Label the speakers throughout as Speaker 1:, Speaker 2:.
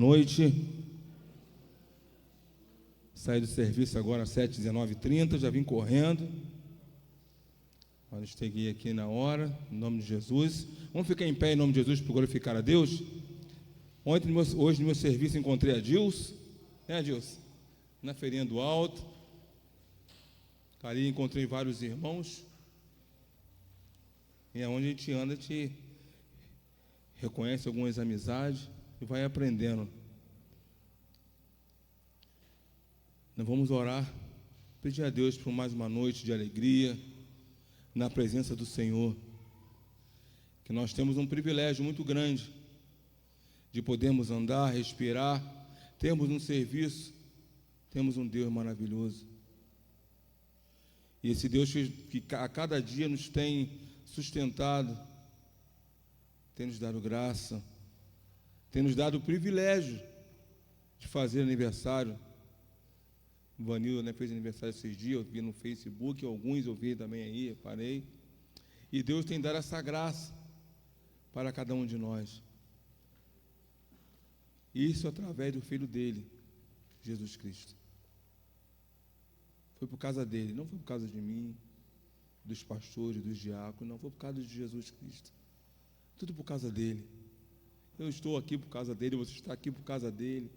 Speaker 1: noite. Saí do serviço agora às 7h19h30, já vim correndo. Olha, cheguei aqui na hora, em nome de Jesus. Vamos ficar em pé em nome de Jesus para glorificar a Deus. Hoje no meu serviço encontrei a Dilce, né, Dilce? Na feirinha do Alto. Ali encontrei vários irmãos. E aonde a gente anda, a gente reconhece algumas amizades e vai aprendendo. Nós vamos orar, pedir a Deus por mais uma noite de alegria na presença do Senhor, que nós temos um privilégio muito grande de podermos andar, respirar, termos um serviço, temos um Deus maravilhoso. E esse Deus que a cada dia nos tem sustentado, tem nos dado graça, tem nos dado o privilégio de fazer aniversário. O Vanildo, né, fez aniversário esses dias, eu vi no Facebook, alguns eu vi também aí, reparei. E Deus tem dado essa graça para cada um de nós. Isso através do Filho dele, Jesus Cristo. Foi por causa dele, não foi por causa de mim, dos pastores, dos diáconos, não, foi por causa de Jesus Cristo. Tudo por causa dele. Eu estou aqui por causa dele, você está aqui por causa dele.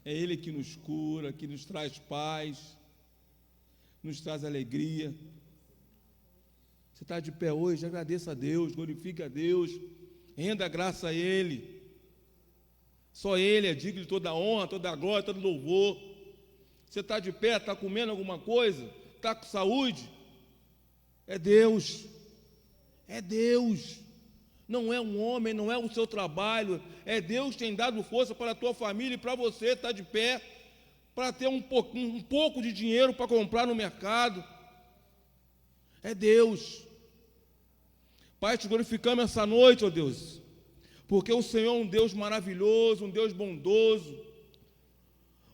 Speaker 1: É ele que nos cura, que nos traz paz, nos traz alegria. Você está de pé hoje, agradeça a Deus, glorifique a Deus, renda graça a ele. Só ele é digno de toda honra, toda glória, todo louvor. Você está de pé, está comendo alguma coisa, está com saúde? É Deus, é Deus. Não é um homem, não é o seu trabalho, é Deus que tem dado força para a tua família e para você estar de pé, para ter um pouco de dinheiro para comprar no mercado. É Deus. Pai, te glorificamos essa noite, ó Deus, porque o Senhor é um Deus maravilhoso, um Deus bondoso,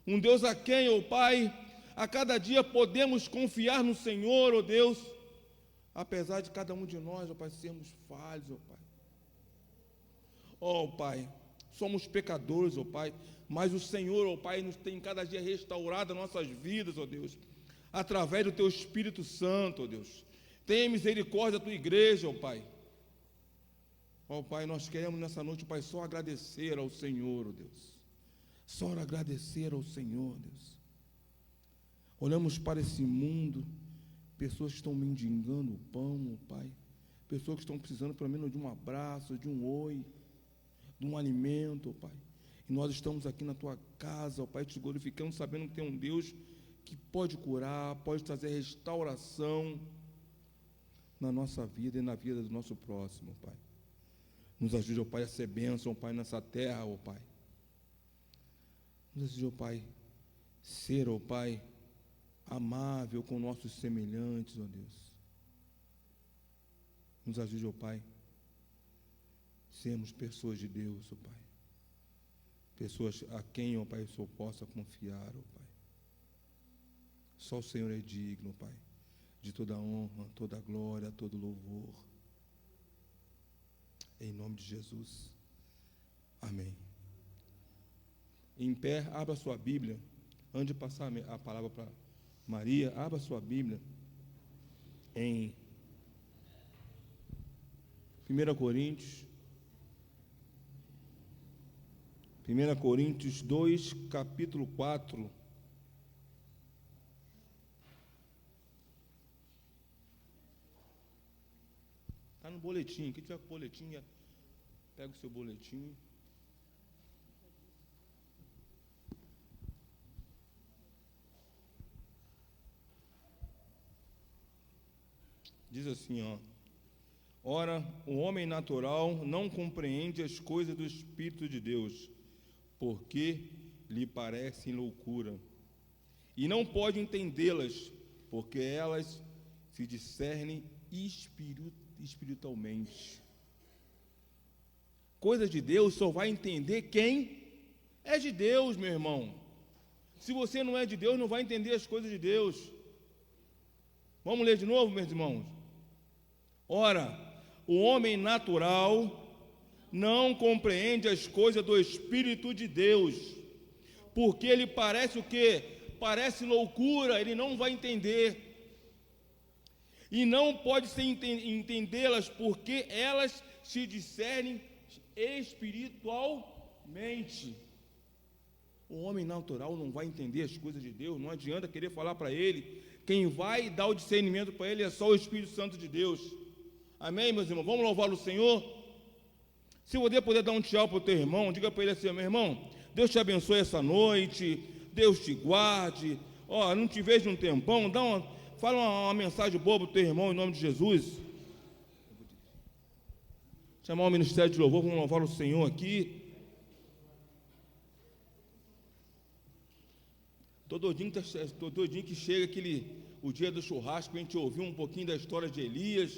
Speaker 1: um Deus a quem, ó Pai, a cada dia podemos confiar no Senhor, ó Deus, apesar de cada um de nós, ó Pai, sermos falhos, ó Pai. Ó Pai, somos pecadores, ó Pai, mas o Senhor, ó Pai, nos tem cada dia restaurado as nossas vidas, ó Deus, através do Teu Espírito Santo, ó Deus. Tenha misericórdia da Tua igreja, ó Pai. Ó Pai, nós queremos nessa noite, Pai, só agradecer ao Senhor, ó Deus. Só agradecer ao Senhor, Deus. Olhamos para esse mundo, pessoas que estão mendigando o pão, ó Pai, pessoas que estão precisando pelo menos de um abraço, de um oi, de um alimento, ó Pai. E nós estamos aqui na Tua casa, ó Pai, te glorificando, sabendo que tem um Deus que pode curar, pode trazer restauração na nossa vida e na vida do nosso próximo, ó Pai. Nos ajude, ó Pai, a ser bênção, ó Pai, nessa terra, ó Pai. Nos ajude, ó Pai, ser, ó Pai, amável com nossos semelhantes, ó Deus. Nos ajude, ó Pai, sermos pessoas de Deus, ó Pai. Pessoas a quem, ó Pai, o Senhor possa confiar, ó Pai. Só o Senhor é digno, ó Pai, de toda honra, toda glória, todo louvor. Em nome de Jesus. Amém. Em pé, abra sua Bíblia. Antes de passar a palavra para Maria, abra sua Bíblia em 1 Coríntios 2, capítulo 4. Está no boletim. Quem tiver com o boletim, pega o seu boletim. Diz assim, ó. Ora, o homem natural não compreende as coisas do Espírito de Deus, porque lhe parecem loucura, e não pode entendê-las, porque elas se discernem espiritualmente. Coisas de Deus só vai entender quem é de Deus, meu irmão. Se você não é de Deus, não vai entender as coisas de Deus. Vamos ler de novo, meus irmãos? Ora, o homem natural não compreende as coisas do Espírito de Deus, porque ele parece o quê? Parece loucura, ele não vai entender. E não pode ser entendê-las, porque elas se discernem espiritualmente. O homem natural não vai entender as coisas de Deus, não adianta querer falar para ele. Quem vai dar o discernimento para ele é só o Espírito Santo de Deus. Amém, meus irmãos? Vamos louvar o Senhor? Se você puder dar um tchau para o teu irmão, diga para ele assim: meu irmão, Deus te abençoe essa noite, Deus te guarde. Ó, não te vejo um tempão, fala uma mensagem boa para o teu irmão em nome de Jesus. Chamar o ministério de louvor, vamos louvar o Senhor aqui. Todo dia que chega o dia do churrasco, a gente ouviu um pouquinho da história de Elias,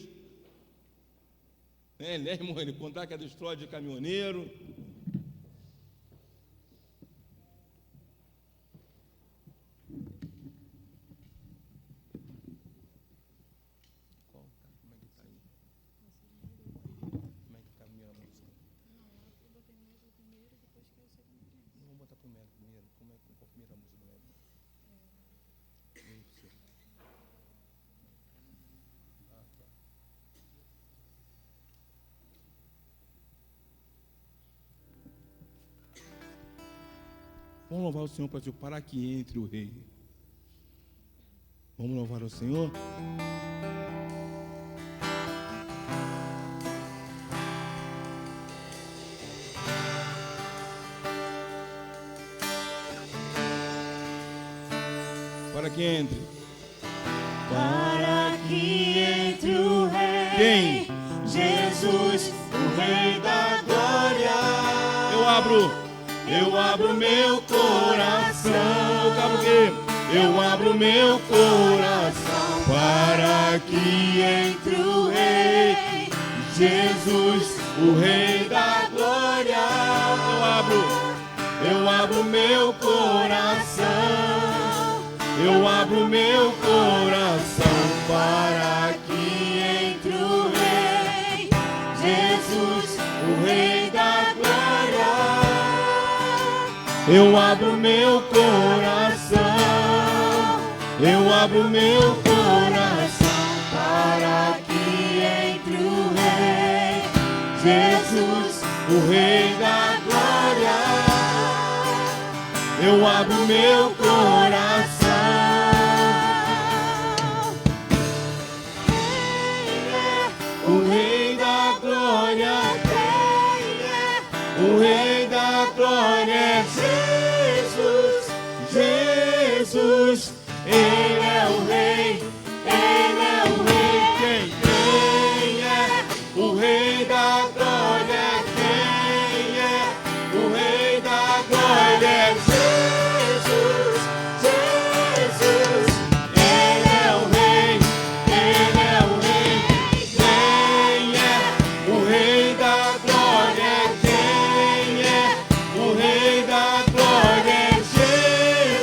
Speaker 1: né, irmão? Ele contar aquela história de caminhoneiro. Como é que está aí? Como é que está a minha música?
Speaker 2: Eu botei primeiro, depois que eu segundo.
Speaker 1: Vamos botar primeiro. Como é que a primeira música do Evelyn? Ah, tá. Vamos louvar o Senhor para que entre o Rei. Vamos louvar o Senhor? Para que entre.
Speaker 3: Para que entre o Rei.
Speaker 1: Quem?
Speaker 3: Jesus, o Rei da glória.
Speaker 1: Eu abro
Speaker 3: meu coração.
Speaker 1: Eu abro o quê?
Speaker 3: Eu abro meu coração para que entre o Rei. Jesus, o Rei da glória. Eu abro meu coração. Eu abro meu coração para que entre o Rei. Jesus, o Rei da glória. Eu abro meu coração. Eu abro meu coração para que entre o Rei. Jesus, o Rei da glória. Eu abro meu coração. O Rei da glória, o Rei da glória é Jesus, Jesus, Ele é o Rei, Ele é o Rei. Quem é o Rei da glória? Quem é o Rei da glória? É Jesus, Jesus, Ele é o Rei, Ele é o Rei. Quem é o Rei da glória? Quem é o Rei da glória? É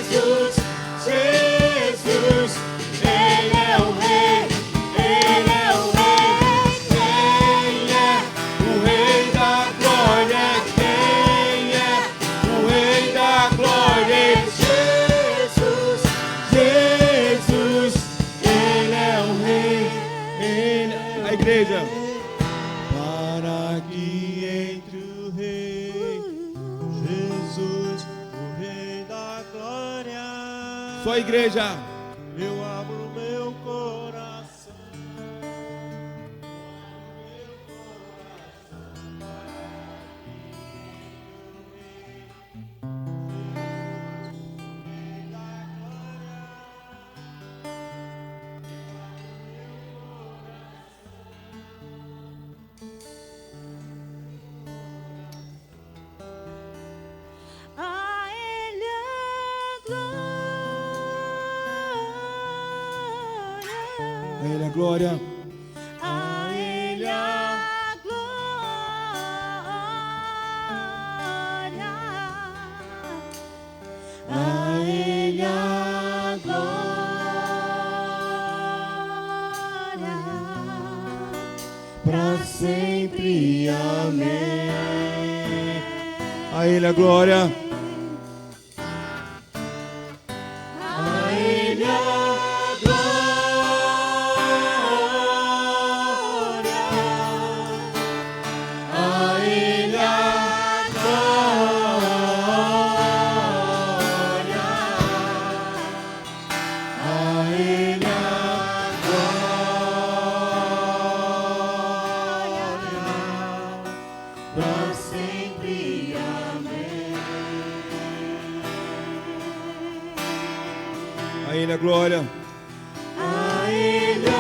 Speaker 3: Jesus, Jesus, Ele é o Rei, Ele é o Rei. Quem é o Rei da glória? Quem é o Rei da glória? É Jesus, Jesus, Ele é o Rei, Ele é o Rei.
Speaker 1: A igreja.
Speaker 3: Para que entre o Rei, Jesus, o Rei da glória.
Speaker 1: Só a igreja.
Speaker 3: Eu abro meu coração.
Speaker 2: A Ele a glória.
Speaker 1: A Ele a glória.
Speaker 2: A Ele a glória.
Speaker 3: A Ele a glória. Para sempre, amém.
Speaker 1: A Ele a glória.
Speaker 3: A Ele a glória. A Ele a glória. A Ele a glória. Pra sempre. Amém.
Speaker 1: A Ele a glória.
Speaker 3: A Ele a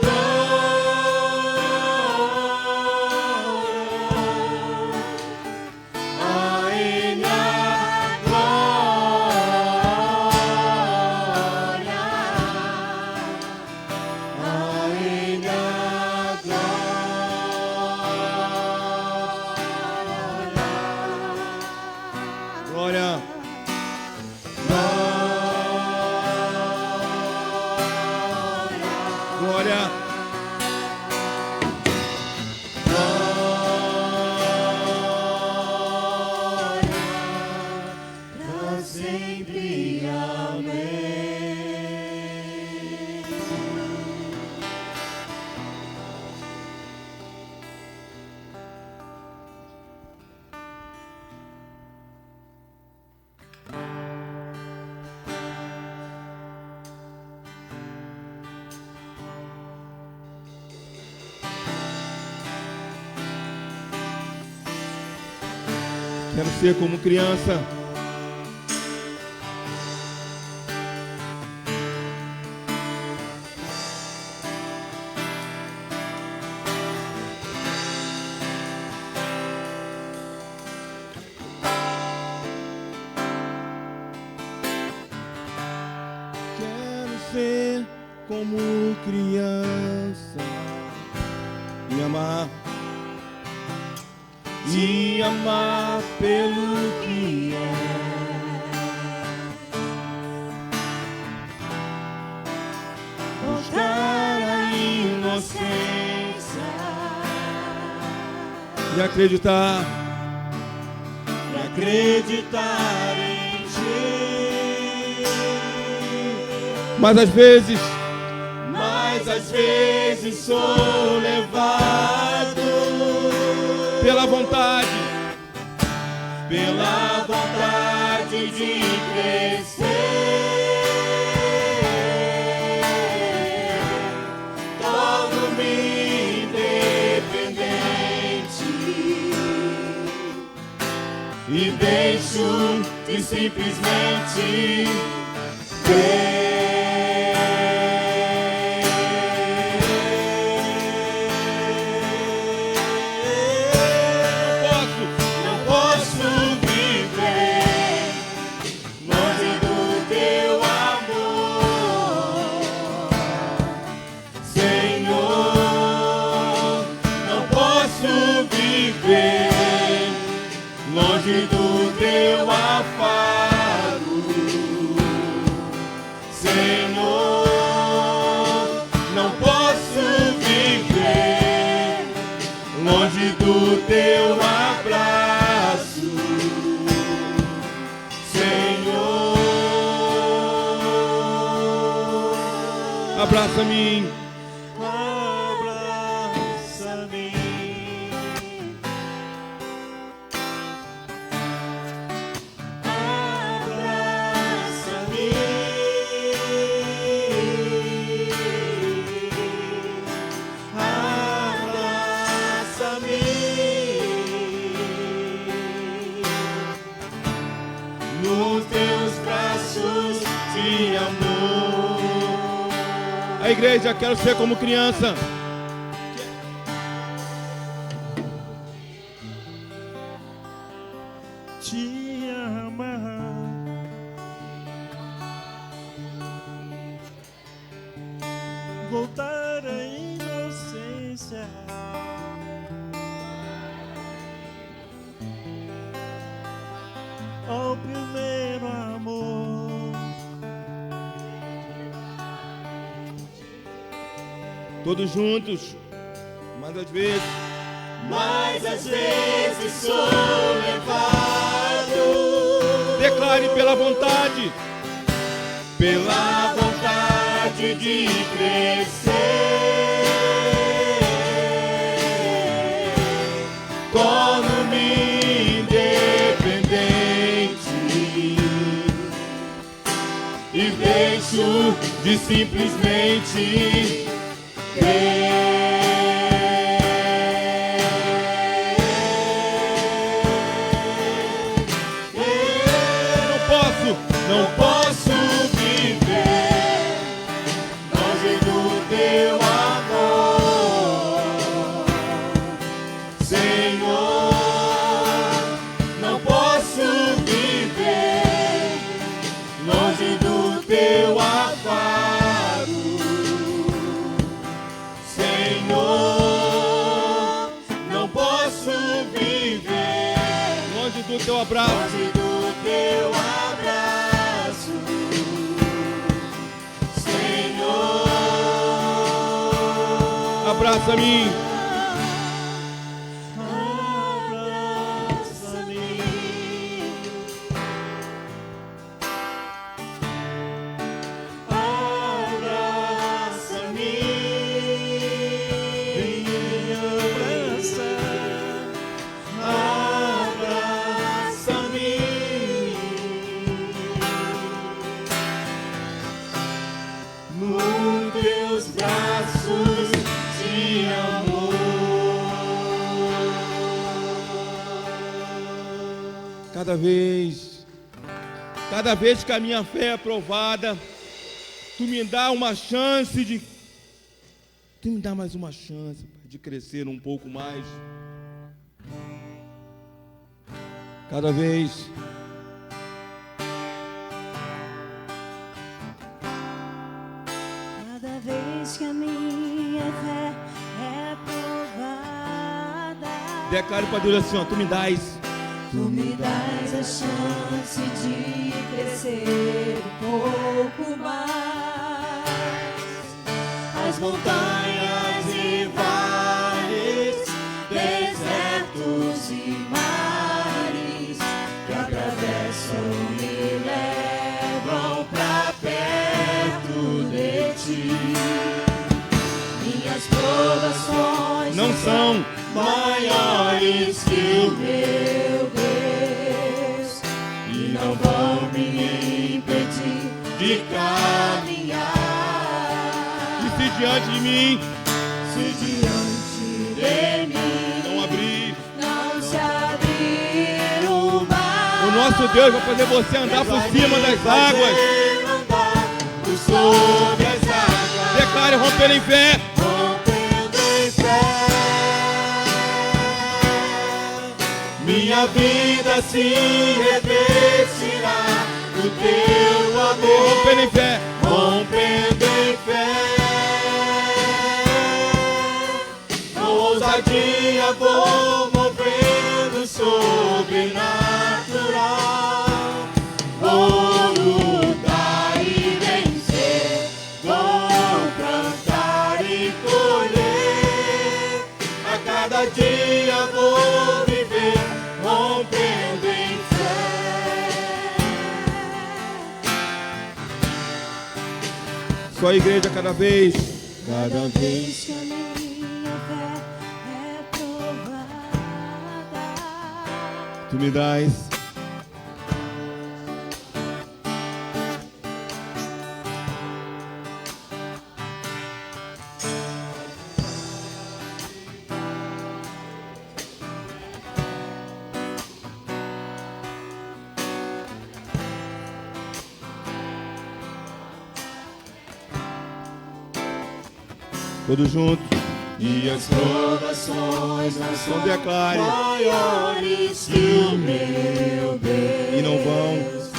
Speaker 3: glória. A Ele a glória. A Ele a glória.
Speaker 1: Glória. Glória.
Speaker 3: Pra sempre. Amém.
Speaker 1: Quero ser como criança. Quero ser como criança e amar pelo que é. Buscar a inocência e acreditar em ti. Mas às vezes sou levado pela vontade de crescer. Torno-me independente e deixo de simplesmente Não posso viver longe do teu amor, Senhor. Não posso viver longe do teu afago, Senhor. Não posso viver longe do teu abraço, Senhor. Abraça-me. Abraça-me. Abraça-me. Abraça-me. Nos teus braços de amor. A igreja, quero ser como criança. Te amar. Voltar à inocência. Ao primeiro amor. Todos juntos, mas às
Speaker 3: mas às vezes sou levado.
Speaker 1: Declare pela vontade
Speaker 3: De crescer, torno-me independente e deixo de simplesmente não posso viver longe do teu amor, Senhor. Não posso viver longe do teu amparo, Senhor. Não posso viver
Speaker 1: longe do teu abraço,
Speaker 3: longe do teu abraço, Senhor.
Speaker 1: Abraça-me, cada vez que a minha fé é provada, tu me dá uma chance de... Tu me dá mais uma chance de crescer um pouco mais. Cada vez
Speaker 2: que a minha fé é provada.
Speaker 1: declare para Deus assim, ó, tu me dás
Speaker 2: a chance de crescer um pouco mais.
Speaker 3: As montanhas e vales, desertos e mares que atravessam me levam pra perto de ti. Minhas provações
Speaker 1: não são
Speaker 3: maiores que o meu Deus e não vão me impedir de caminhar.
Speaker 1: E se diante de mim,
Speaker 3: não se abrir o mar,
Speaker 1: o nosso Deus vai fazer você andar por cima das águas.
Speaker 3: Por sobre as águas.
Speaker 1: Declare romper em fé.
Speaker 3: Minha vida se revestirá do teu amor.
Speaker 1: Rompendo em fé.
Speaker 3: Rompendo em fé. Com ousadia vou movendo sobrenatural. Vou lutar e vencer. Vou cantar e colher. A cada dia vou viver rompendo em fé.
Speaker 1: Só a igreja cada vez
Speaker 2: que a minha fé é provada.
Speaker 1: tu me dás. Todos juntos.
Speaker 3: E as provações não são
Speaker 1: declare.
Speaker 3: maiores que o meu Deus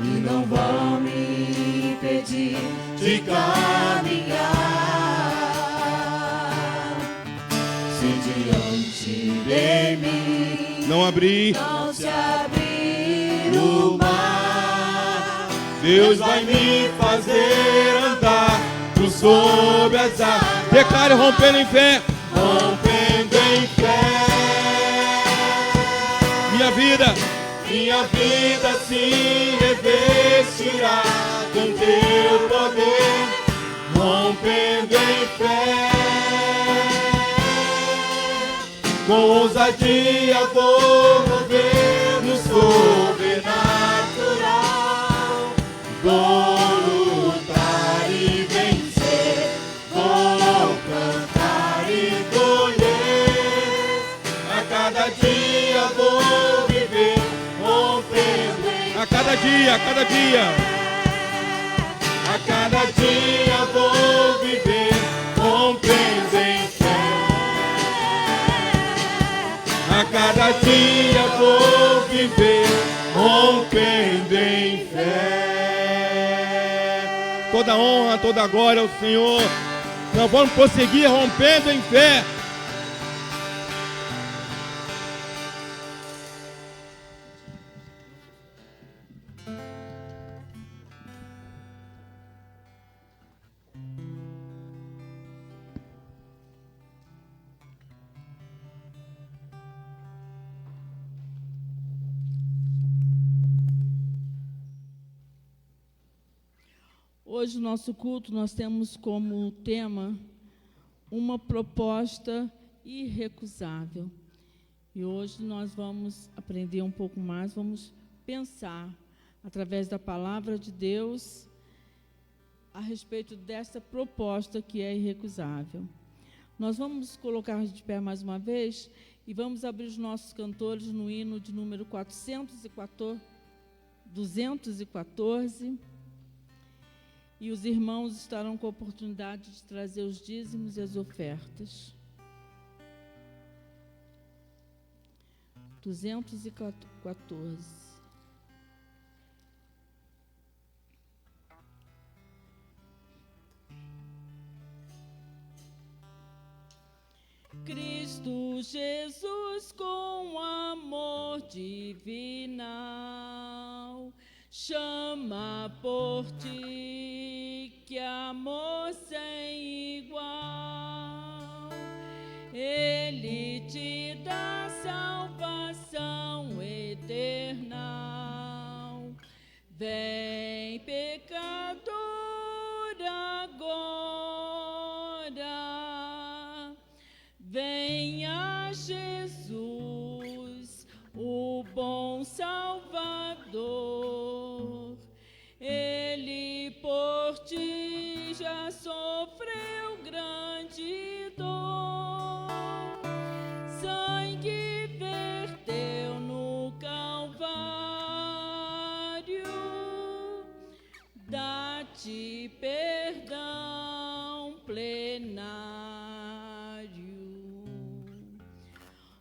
Speaker 1: E
Speaker 3: não vão me impedir de caminhar. Se diante de mim
Speaker 1: não abrir,
Speaker 3: não se abrir o mar, Deus vai me fazer andar por sobre as águas.
Speaker 1: declare rompendo em fé.
Speaker 3: Rompendo em fé. minha vida se revestirá com teu poder, rompendo em fé. Com ousadia vou mover no sobrenatural, vou lutar e vencer, vou cantar e colher. A cada dia vou viver, rompendo em fé.
Speaker 1: A cada dia, a cada dia.
Speaker 3: A cada dia vou viver, rompendo em fé. A cada dia vou viver, rompendo em fé.
Speaker 1: Toda honra, toda glória ao Senhor. Nós vamos prosseguir rompendo em fé.
Speaker 4: Hoje, no nosso culto, nós temos como tema uma proposta irrecusável. E hoje nós vamos aprender um pouco mais, vamos pensar, através da palavra de Deus, a respeito dessa proposta que é irrecusável. Nós vamos colocar de pé mais uma vez e vamos abrir os nossos cantores no hino de número 214. E os irmãos estarão com a oportunidade de trazer os dízimos e as ofertas. 214. Cristo Jesus com amor divinal chama por ti, que amor sem igual. Ele te dá salvação eternal. Vem, pecador, agora. Venha Jesus, o bom Salvador. Ele por ti já sofreu grande dor. Sangue verteu no Calvário. Dá-te perdão plenário.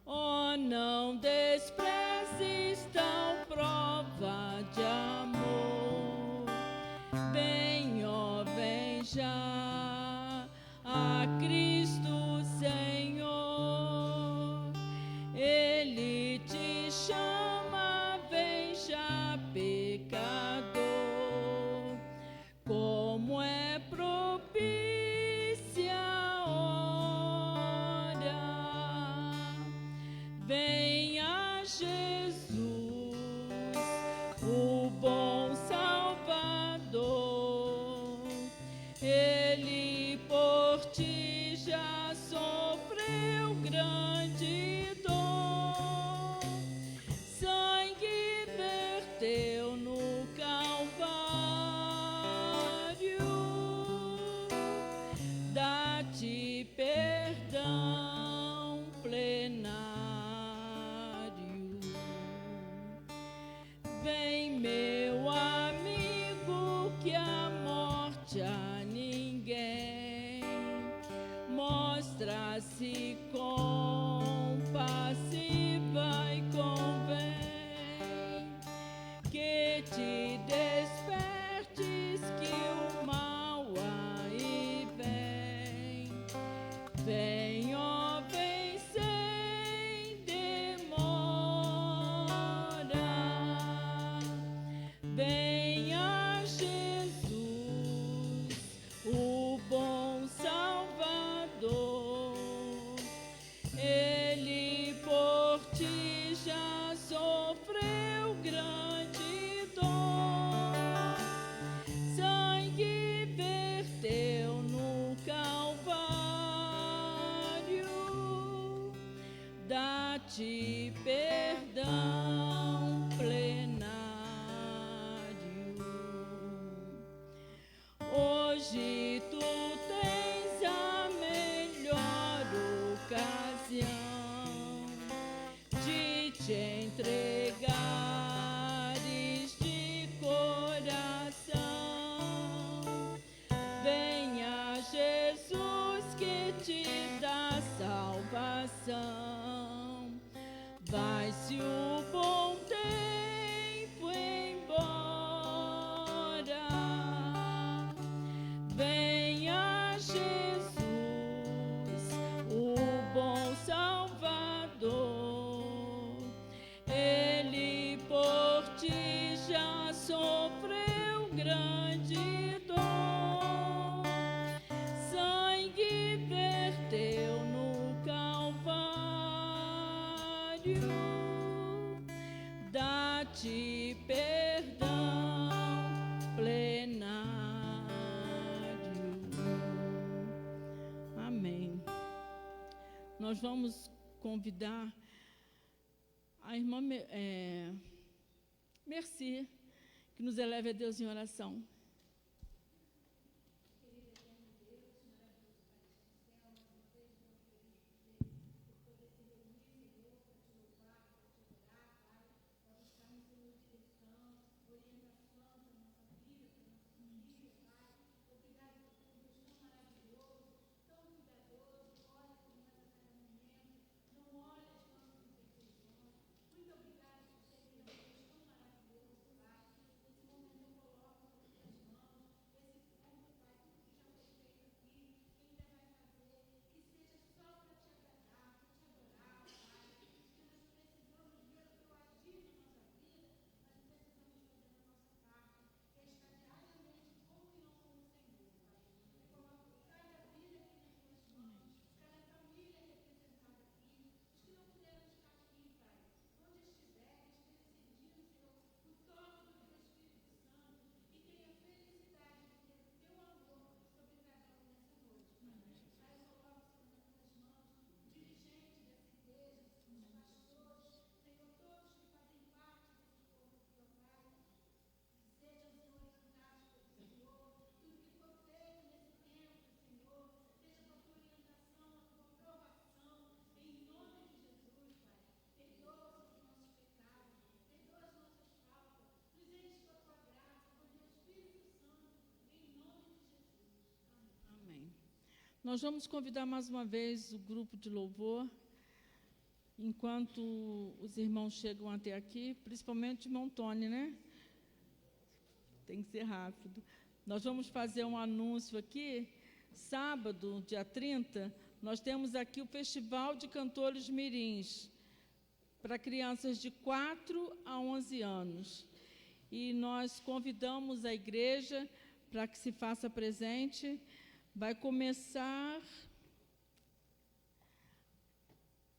Speaker 4: Oh, não desprezes tal prova de amor. Vem, ó, vem já a Cristo Senhor. Ele te chama, vem já, pecador. Como é propícia a hora. Venha Jesus, o bom Salvador. Ele por ti já sofreu grande dor. Sangue verteu no Calvário. Dá-te perdão plenário. Vem, meu amigo, que a morte a ninguém mostra-se compassiva e convém que te despertes, que o mal aí vem. Vem, ó, vem sem demora. Venha Jesus, o bom Salvador. grande dor, sangue verteu no Calvário, dá-te perdão plenário. Amém. Nós vamos convidar a irmã Merci, que nos eleve a Deus em oração. Nós vamos convidar mais uma vez o grupo de louvor, enquanto os irmãos chegam até aqui, principalmente o irmão Tony, né? Tem que ser rápido. Nós vamos fazer um anúncio aqui. Sábado, dia 30, nós temos aqui o Festival de Cantores Mirins, para crianças de 4 a 11 anos. E nós convidamos a igreja para que se faça presente. Vai começar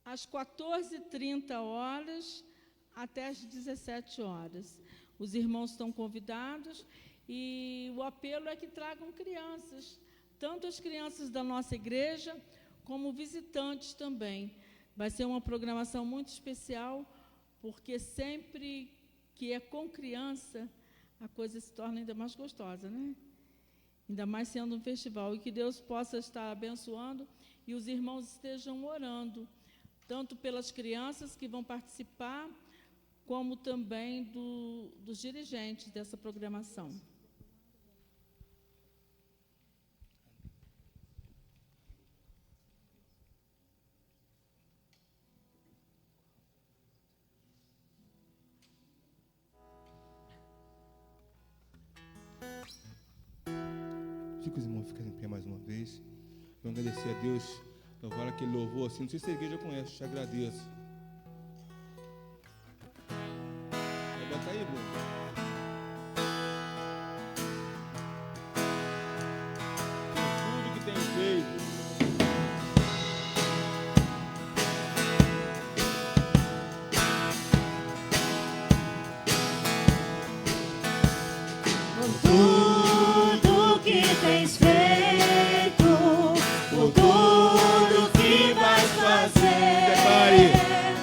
Speaker 4: às 14h30 até às 17 horas. Os irmãos estão convidados e o apelo é que tragam crianças, tanto as crianças da nossa igreja como visitantes também. Vai ser uma programação muito especial, porque sempre que é com criança, a coisa se torna ainda mais gostosa, né? Ainda mais sendo um festival, e que Deus possa estar abençoando e os irmãos estejam orando, tanto pelas crianças que vão participar, como também dos dirigentes dessa programação.
Speaker 1: Que os irmãos fiquem em pé mais uma vez. Vamos agradecer a Deus. Louvar aquele louvor assim. Não sei se a igreja conhece, te agradeço. Vai botar aí, Bruno. Tudo que tem feito.
Speaker 3: Tudo que tens feito, por tudo que vais fazer,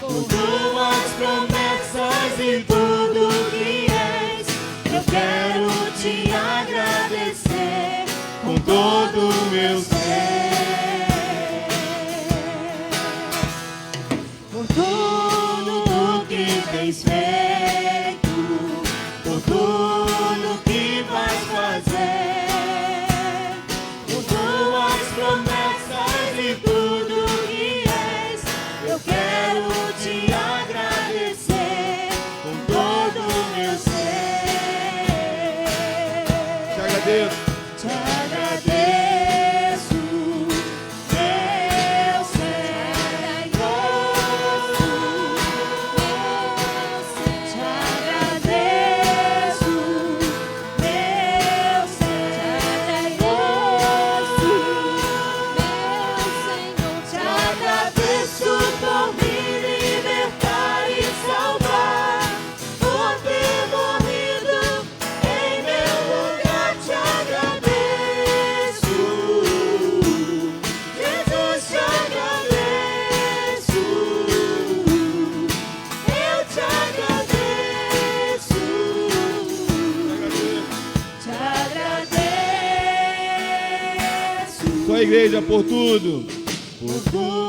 Speaker 3: por tuas promessas e tudo que és, eu quero te agradecer com todo o meu ser. Por tudo que tens feito, por tudo que vais fazer, por tuas promessas e tudo que és, eu quero te agradecer com todo o meu ser.
Speaker 1: Te agradeço.
Speaker 3: Te agradeço
Speaker 1: igreja, por tudo.
Speaker 3: Por tudo.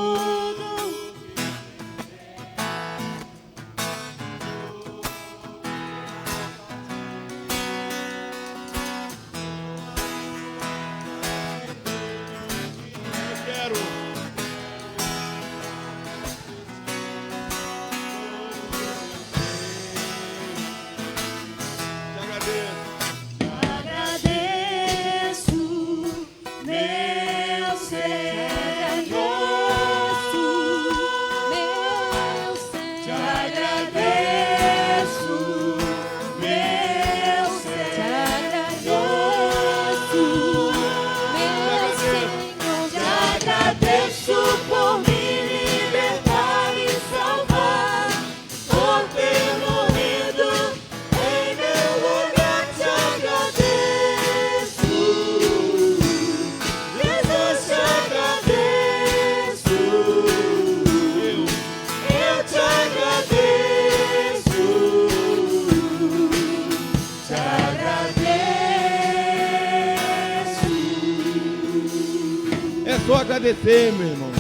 Speaker 1: só agradecer, meu irmão.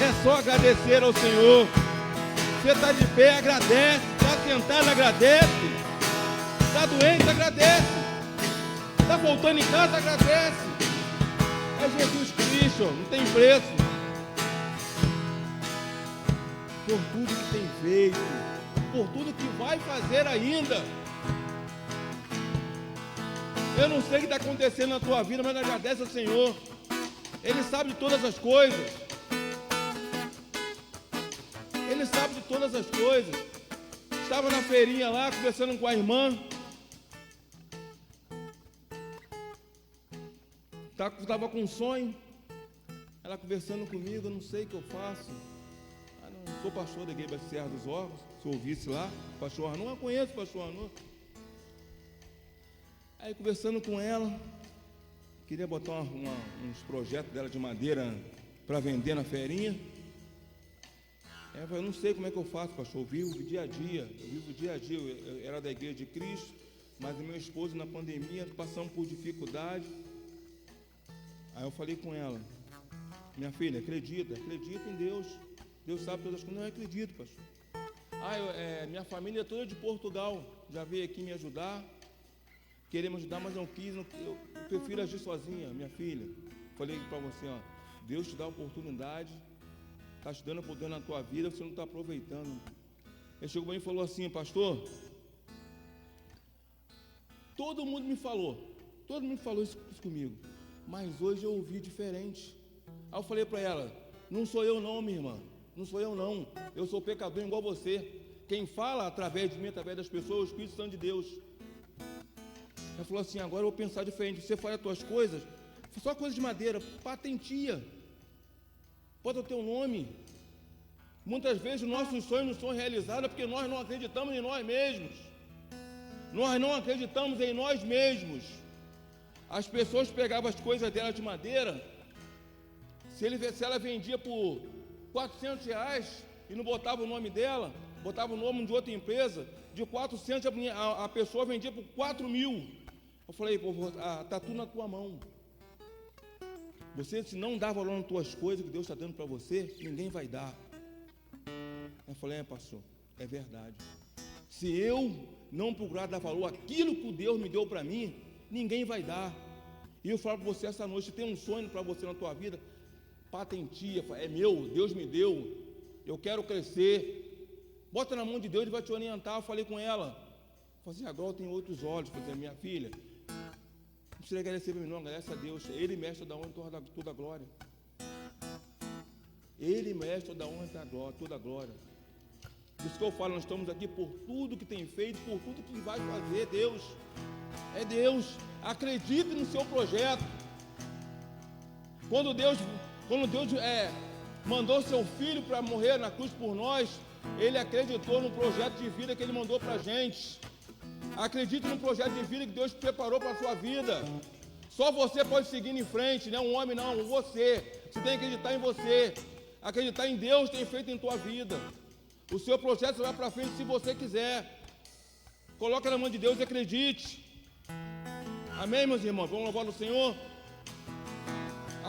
Speaker 1: É só agradecer ao Senhor. Você está de pé, agradece. Está sentado, agradece. Está doente, agradece. Está voltando em casa, agradece. É Jesus Cristo, não tem preço. Por tudo que tem feito, por tudo que vai fazer ainda. Eu não sei o que está acontecendo na tua vida, mas agradece ao Senhor. Ele sabe de todas as coisas. Ele sabe de todas as coisas. Estava na feirinha lá, conversando com a irmã. Estava com um sonho. Ela conversando comigo, eu não sei o que eu faço. Não sou pastor da igreja Serra dos Órgãos, sou vice lá, pastor Arnô, eu conheço o pastor Arnô. Aí conversando com ela, queria botar uns projetos dela de madeira para vender na feirinha. Ela falou, eu não sei como é que eu faço, pastor, eu vivo dia a dia, eu era da igreja de Cristo, mas o meu esposo na pandemia, passamos por dificuldade. Aí eu falei com ela, minha filha, acredita em Deus. Deus sabe todas as coisas. Não, eu acredito, pastor. Minha família é toda de Portugal. Já veio aqui me ajudar. Queria me ajudar, mas não quis. Eu prefiro agir sozinha, minha filha. Falei para você, ó, Deus te dá a oportunidade. Está te dando a oportunidade na tua vida, você não está aproveitando. Ele chegou para mim e falou assim, pastor, todo mundo me falou isso comigo, mas hoje eu ouvi diferente. Aí eu falei para ela, não sou eu não, minha irmã. Não sou eu não, eu sou pecador igual você. Quem fala através de mim, através das pessoas, é o Espírito Santo de Deus. Ela falou assim, agora eu vou pensar diferente. Você faz as tuas coisas, só coisa de madeira, patentia. Bota o teu nome. Muitas vezes nossos sonhos não são realizados porque nós não acreditamos em nós mesmos. Nós não acreditamos em nós mesmos. As pessoas pegavam as coisas dela de madeira, se ela vendia por R$400 e não botava o nome dela, botava o nome de outra empresa, de 400 a pessoa vendia por 4.000. Eu falei, está tudo na tua mão. Você, se não dá valor nas tuas coisas que Deus está dando para você, ninguém vai dar. Eu falei, pastor, é verdade. Se eu não procurar dar valor àquilo que Deus me deu para mim, ninguém vai dar. E eu falo para você essa noite, tem um sonho para você na tua vida, patentia, é meu, Deus me deu, eu quero crescer, bota na mão de Deus, Ele vai te orientar. Eu falei com ela, falei assim, agora eu tenho outros olhos. Falei, minha filha, não precisa agradecer para mim não, agradece a Deus, Ele mestre da honra e toda a glória. Ele mestre da honra e toda a glória. Por isso que eu falo, nós estamos aqui por tudo que tem feito, por tudo que vai fazer. Deus, é Deus. Acredite no seu projeto. Quando Deus mandou seu filho para morrer na cruz por nós, Ele acreditou no projeto de vida que Ele mandou para a gente. Acredite no projeto de vida que Deus preparou para a sua vida. Só você pode seguir em frente, não é um homem não, você. Você tem que acreditar em você. Acreditar em Deus tem feito em tua vida. O seu projeto vai para frente se você quiser. Coloca na mão de Deus e acredite. Amém, meus irmãos? Vamos louvar o Senhor?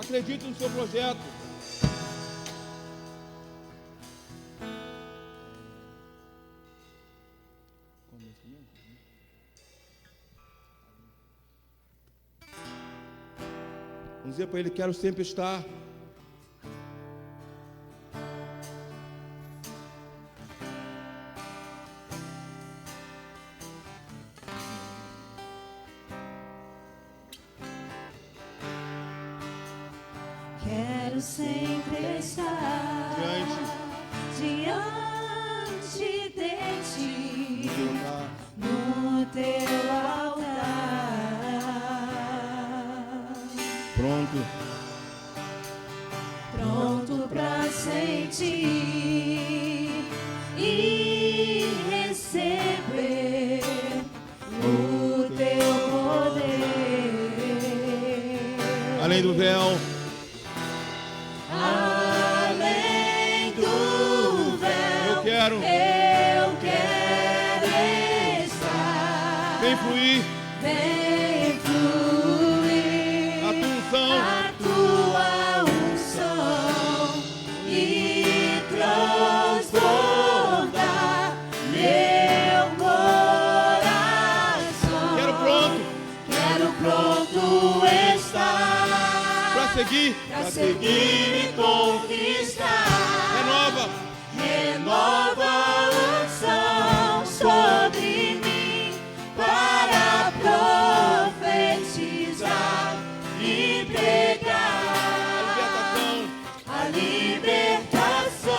Speaker 1: Acredite no seu projeto. Vamos dizer para ele: quero sempre estar.
Speaker 3: Quero sempre estar diante de ti, no teu altar, pronto para sentir e receber o teu poder.
Speaker 1: Além do véu. Eu quero estar. Vem fluir. A tua unção
Speaker 3: e transbordar meu coração. Quero pronto estar.
Speaker 1: Para seguir
Speaker 3: E conquistar. Renova a unção sobre mim para profetizar e pregar a libertação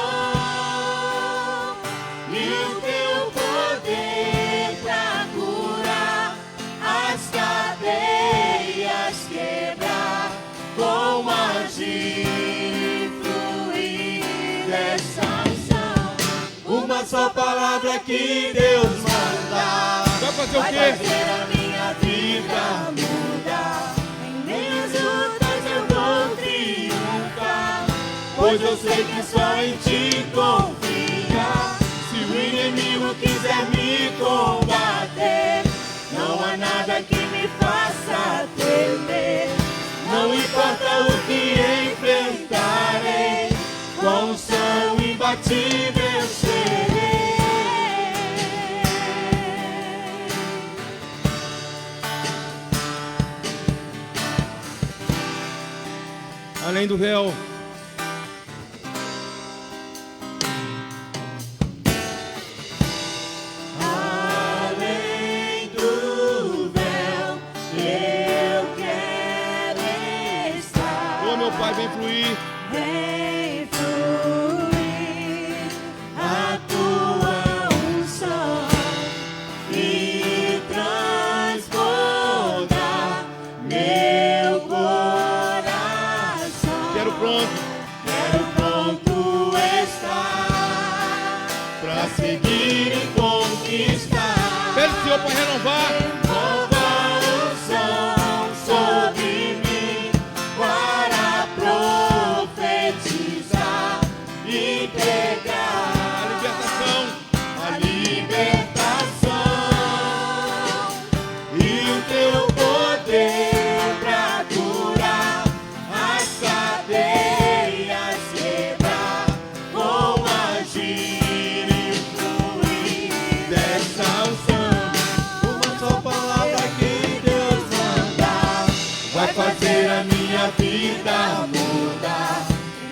Speaker 3: e o teu poder para curar as cadeias, quebrar, com agir e fluir dessa. Uma só palavra que Deus manda
Speaker 1: vai fazer o quê?
Speaker 3: Vai fazer a minha vida mudar. Em minhas lutas eu vou triunfar, pois eu sei que só em ti confiar. Se o inimigo quiser me combater, não há nada que me faça temer. Não importa o que enfrentarei, com unção imbatível serei.
Speaker 1: Além do véu.
Speaker 3: Além do véu, eu quero estar.
Speaker 1: Ô meu Pai, vem fluir.
Speaker 3: Vem fluir a tua unção e transbordar meu coração.
Speaker 1: Quero pronto
Speaker 3: estar para seguir e conquistar.
Speaker 1: Pede o Senhor para renovar.
Speaker 3: Renova a unção sobre mim para profetizar e pregar a libertação e o teu poder para curar as cadeias, quebrar, com agir e fluir dessa unção. Uma só palavra que Deus mandar vai fazer a minha vida mudar.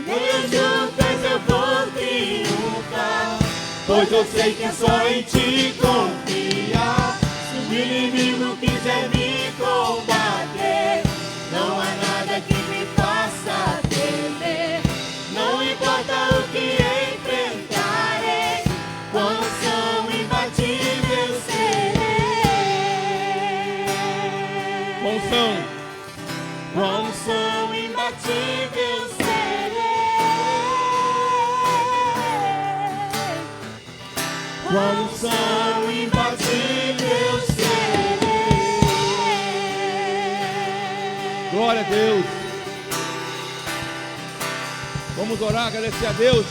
Speaker 3: Minhas lutas eu vou triunfar, pois eu sei que é só em ti confiar. Se o inimigo quiser me combater, não há nada que me faça temer. Não importa o que enfrentarei, com unção imbatível serei.
Speaker 1: Com
Speaker 3: unção imbatível serei. Com unção imbatível serei.
Speaker 1: Glória a Deus. Vamos orar, agradecer a Deus.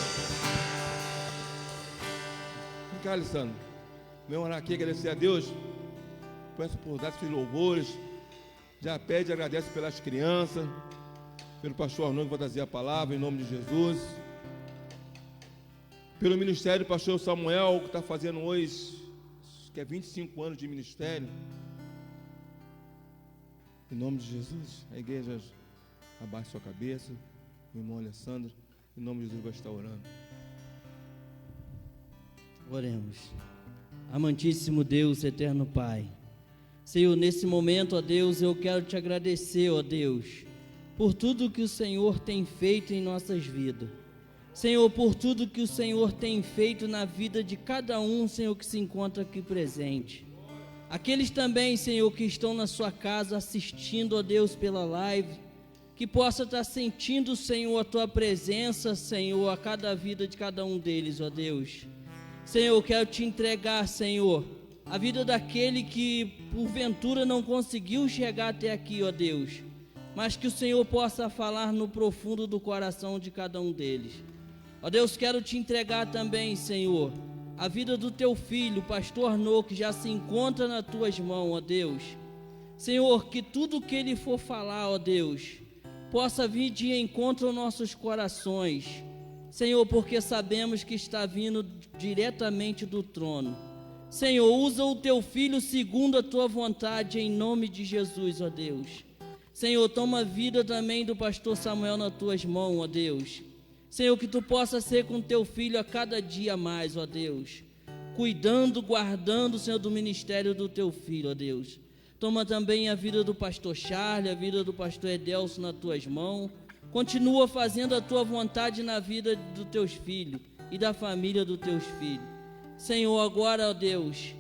Speaker 1: Vem cá, Alessandro. Vem orar aqui, agradecer a Deus por essa oportunidade de louvores. Já pede e agradece pelas crianças. pelo pastor Arnaldo, que vai trazer a palavra, em nome de Jesus. Pelo ministério do pastor Samuel, que está fazendo hoje, que é 25 anos de ministério. Em nome de Jesus, a igreja abaixa sua cabeça, o irmão Alessandro, em nome de Jesus vai estar orando.
Speaker 5: Oremos. Amantíssimo Deus, eterno Pai, Senhor, nesse momento, ó Deus, eu quero te agradecer, ó Deus, por tudo que o Senhor tem feito em nossas vidas. Senhor, por tudo que o Senhor tem feito na vida de cada um, Senhor, que se encontra aqui presente. Aqueles também, Senhor, que estão na sua casa assistindo, ó Deus, pela live, que possa estar sentindo, Senhor, a tua presença, Senhor, a cada vida de cada um deles, ó Deus. Senhor, eu quero te entregar, Senhor, a vida daquele que porventura não conseguiu chegar até aqui, ó Deus, mas que o Senhor possa falar no profundo do coração de cada um deles. Ó Deus, quero te entregar também, Senhor, a vida do teu filho, pastor Arnaldo, que já se encontra nas tuas mãos, ó Deus. Senhor, que tudo que ele for falar, ó Deus, possa vir de encontro aos nossos corações, Senhor, porque sabemos que está vindo diretamente do trono. Senhor, usa o teu filho segundo a tua vontade, em nome de Jesus, ó Deus. Senhor, toma a vida também do pastor Samuel nas tuas mãos, ó Deus. Senhor, que tu possa ser com teu filho a cada dia mais, ó Deus, cuidando, guardando, Senhor, do ministério do teu filho, ó Deus. Toma também a vida do pastor Charles, a vida do pastor Edelson nas tuas mãos. Continua fazendo a tua vontade na vida dos teus filhos e da família dos teus filhos. Senhor, agora, ó Deus,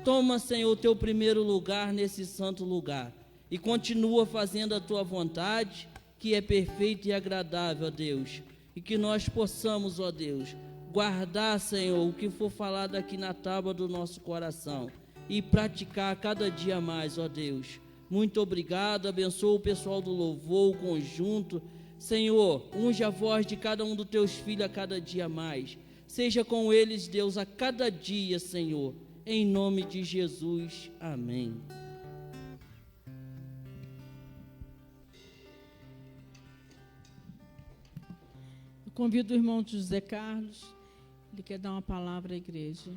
Speaker 5: toma, Senhor, o teu primeiro lugar nesse santo lugar e continua fazendo a tua vontade, que é perfeita e agradável, ó Deus, e que nós possamos, ó Deus, guardar, Senhor, o que for falado aqui na tábua do nosso coração e praticar cada dia mais, ó Deus. Muito obrigado, abençoa o pessoal do louvor, o conjunto. Senhor, unge a voz de cada um dos teus filhos a cada dia mais. Seja com eles, Deus, a cada dia, Senhor. Em nome de Jesus. Amém.
Speaker 4: Eu convido o irmão José Carlos, ele quer dar uma palavra à igreja.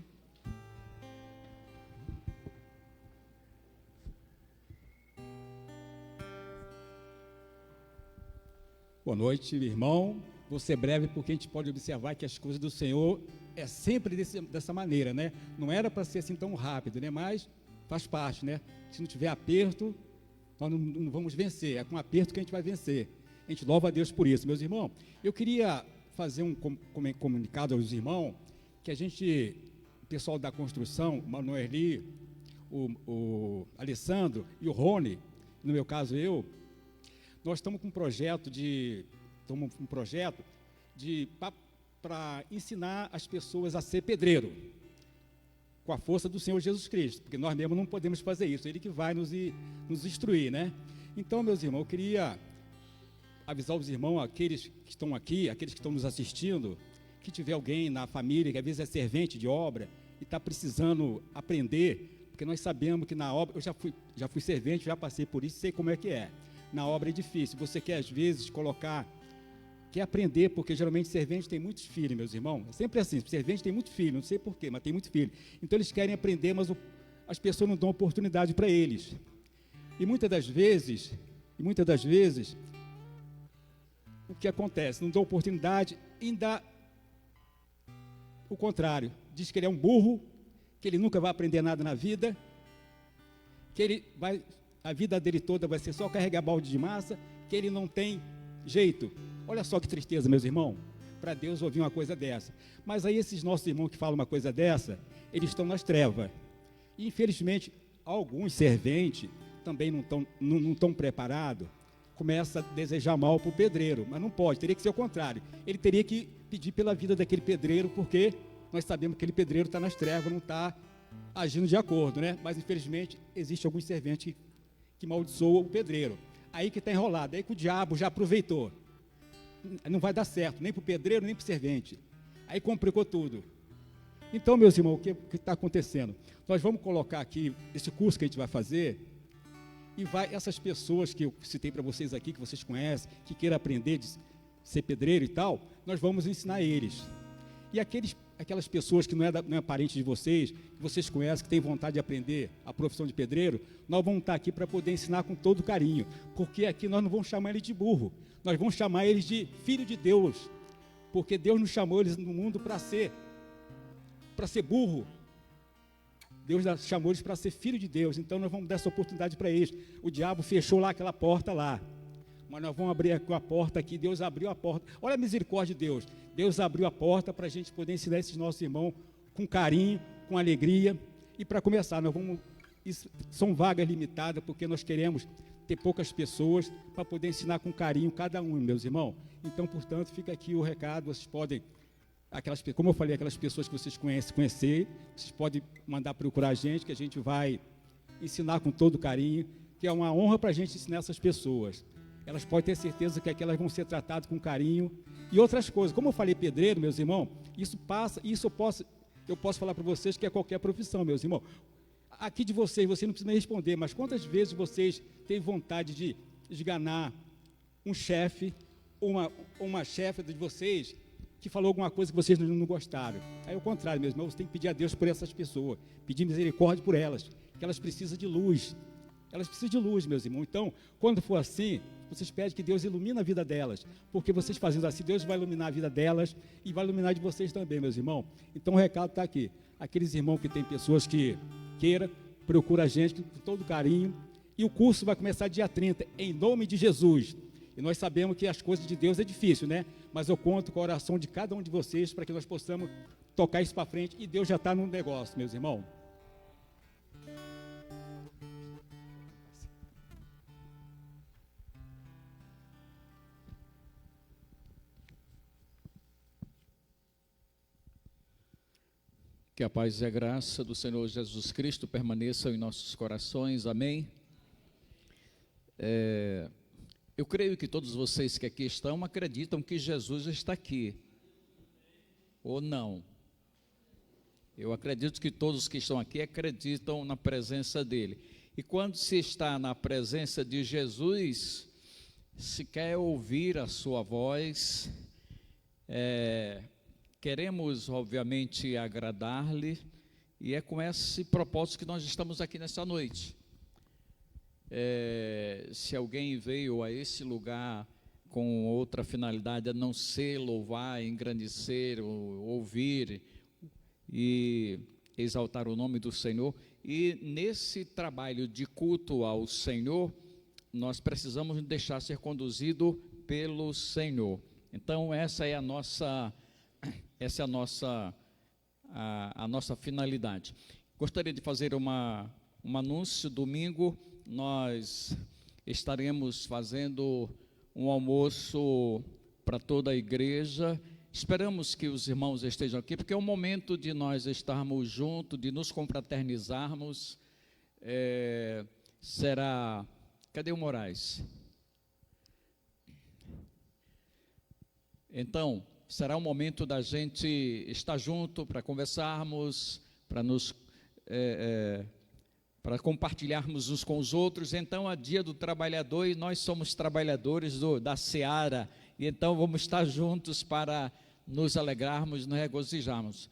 Speaker 6: Boa noite, irmão. Vou ser breve porque a gente pode observar que as coisas do Senhor é sempre dessa maneira, né? Não era para ser assim tão rápido, né? Mas faz parte, né? Se não tiver aperto, nós não vamos vencer. É com aperto que a gente vai vencer. A gente louva a Deus por isso, meus irmãos. Eu queria fazer um comunicado aos irmãos que a gente, o pessoal da construção, o Manoeli, o Alessandro e o Rony, no meu caso eu, nós estamos com um projeto para ensinar as pessoas a ser pedreiro, com a força do Senhor Jesus Cristo, porque nós mesmos não podemos fazer isso, Ele que vai nos instruir, né? Então, meus irmãos, eu queria avisar os irmãos, aqueles que estão aqui, aqueles que estão nos assistindo, que tiver alguém na família que às vezes é servente de obra e está precisando aprender, porque nós sabemos que na obra, eu já fui servente, já passei por isso, sei como é que é. Na obra é difícil, você quer às vezes quer aprender, porque geralmente servente tem muitos filhos, meus irmãos, é sempre assim, servente tem muito filho, não sei porquê, mas tem muito filho, então eles querem aprender, mas as pessoas não dão oportunidade para eles, e muitas das vezes, o que acontece, não dão oportunidade, e dá o contrário, diz que ele é um burro, que ele nunca vai aprender nada na vida, que a vida dele toda vai ser só carregar balde de massa, que ele não tem jeito. Olha só que tristeza, meus irmãos, para Deus ouvir uma coisa dessa. Mas aí esses nossos irmãos que falam uma coisa dessa, eles estão nas trevas. E infelizmente, alguns serventes também não estão preparados, começam a desejar mal para o pedreiro, mas não pode, teria que ser o contrário. Ele teria que pedir pela vida daquele pedreiro, porque nós sabemos que aquele pedreiro está nas trevas, não está agindo de acordo, né? Mas infelizmente, existe alguns serventes que amaldiçoam o pedreiro. Aí que está enrolado, aí que o diabo já aproveitou. Não vai dar certo, nem para o pedreiro, nem para o servente. Aí complicou tudo. Então, meus irmãos, o que está acontecendo? Nós vamos colocar aqui, esse curso que a gente vai fazer, E essas pessoas que eu citei para vocês aqui, que vocês conhecem, que queiram aprender de ser pedreiro e tal, nós vamos ensinar eles. E aquelas pessoas que não é parente de vocês, que vocês conhecem, que têm vontade de aprender a profissão de pedreiro, nós vamos estar aqui para poder ensinar com todo carinho, porque aqui nós não vamos chamar eles de burro, nós vamos chamar eles de filho de Deus, porque Deus nos chamou eles no mundo para ser burro. Deus chamou eles para ser filho de Deus, então nós vamos dar essa oportunidade para eles. O diabo fechou lá aquela porta lá, mas nós vamos abrir a porta aqui. Deus abriu a porta. Olha a misericórdia de Deus. Deus abriu a porta para a gente poder ensinar esses nossos irmãos com carinho, com alegria. E para começar, são vagas limitadas, porque nós queremos ter poucas pessoas para poder ensinar com carinho cada um, meus irmãos. Então, portanto, fica aqui o recado. Vocês podem, como eu falei, aquelas pessoas que vocês conhecer, vocês podem mandar procurar a gente, que a gente vai ensinar com todo carinho, que é uma honra para a gente ensinar essas pessoas. Elas podem ter certeza que aqui elas vão ser tratadas com carinho e outras coisas. Como eu falei pedreiro, meus irmãos, eu posso falar para vocês que é qualquer profissão, meus irmãos. Aqui de vocês não precisa me responder, mas quantas vezes vocês têm vontade de esganar um chefe, uma chefe de vocês que falou alguma coisa que vocês não gostaram? Aí é o contrário, meus irmãos, você tem que pedir a Deus por essas pessoas, pedir misericórdia por elas, que elas precisam de luz. Elas precisam de luz, meus irmãos. Então, quando for assim, vocês pedem que Deus ilumine a vida delas, porque vocês fazendo assim, Deus vai iluminar a vida delas e vai iluminar de vocês também, meus irmãos. Então, o recado está aqui. Aqueles irmãos que têm pessoas que queira, procura a gente com todo carinho. E o curso vai começar dia 30, em nome de Jesus. E nós sabemos que as coisas de Deus é difícil, né? Mas eu conto com a oração de cada um de vocês para que nós possamos tocar isso para frente. E Deus já está no negócio, meus irmãos.
Speaker 7: Que a paz e a graça do Senhor Jesus Cristo permaneçam em nossos corações, amém? Eu creio que todos vocês que aqui estão acreditam que Jesus está aqui, ou não? Eu acredito que todos que estão aqui acreditam na presença dEle. E quando se está na presença de Jesus, se quer ouvir a sua voz, queremos, obviamente, agradar-lhe, e é com esse propósito que nós estamos aqui nessa noite. Se alguém veio a esse lugar com outra finalidade, a não ser louvar, engrandecer, ouvir e exaltar o nome do Senhor, e nesse trabalho de culto ao Senhor, nós precisamos deixar ser conduzido pelo Senhor. Então, essa é a nossa finalidade. Gostaria de fazer um anúncio. Domingo nós estaremos fazendo um almoço para toda a igreja. Esperamos que os irmãos estejam aqui, porque é um momento de nós estarmos juntos, de nos confraternizarmos. Cadê o Moraes? Então, será um momento da gente estar junto para conversarmos, para compartilharmos uns com os outros. Então, é dia do trabalhador e nós somos trabalhadores da seara, e então vamos estar juntos para nos alegrarmos, nos regozijarmos.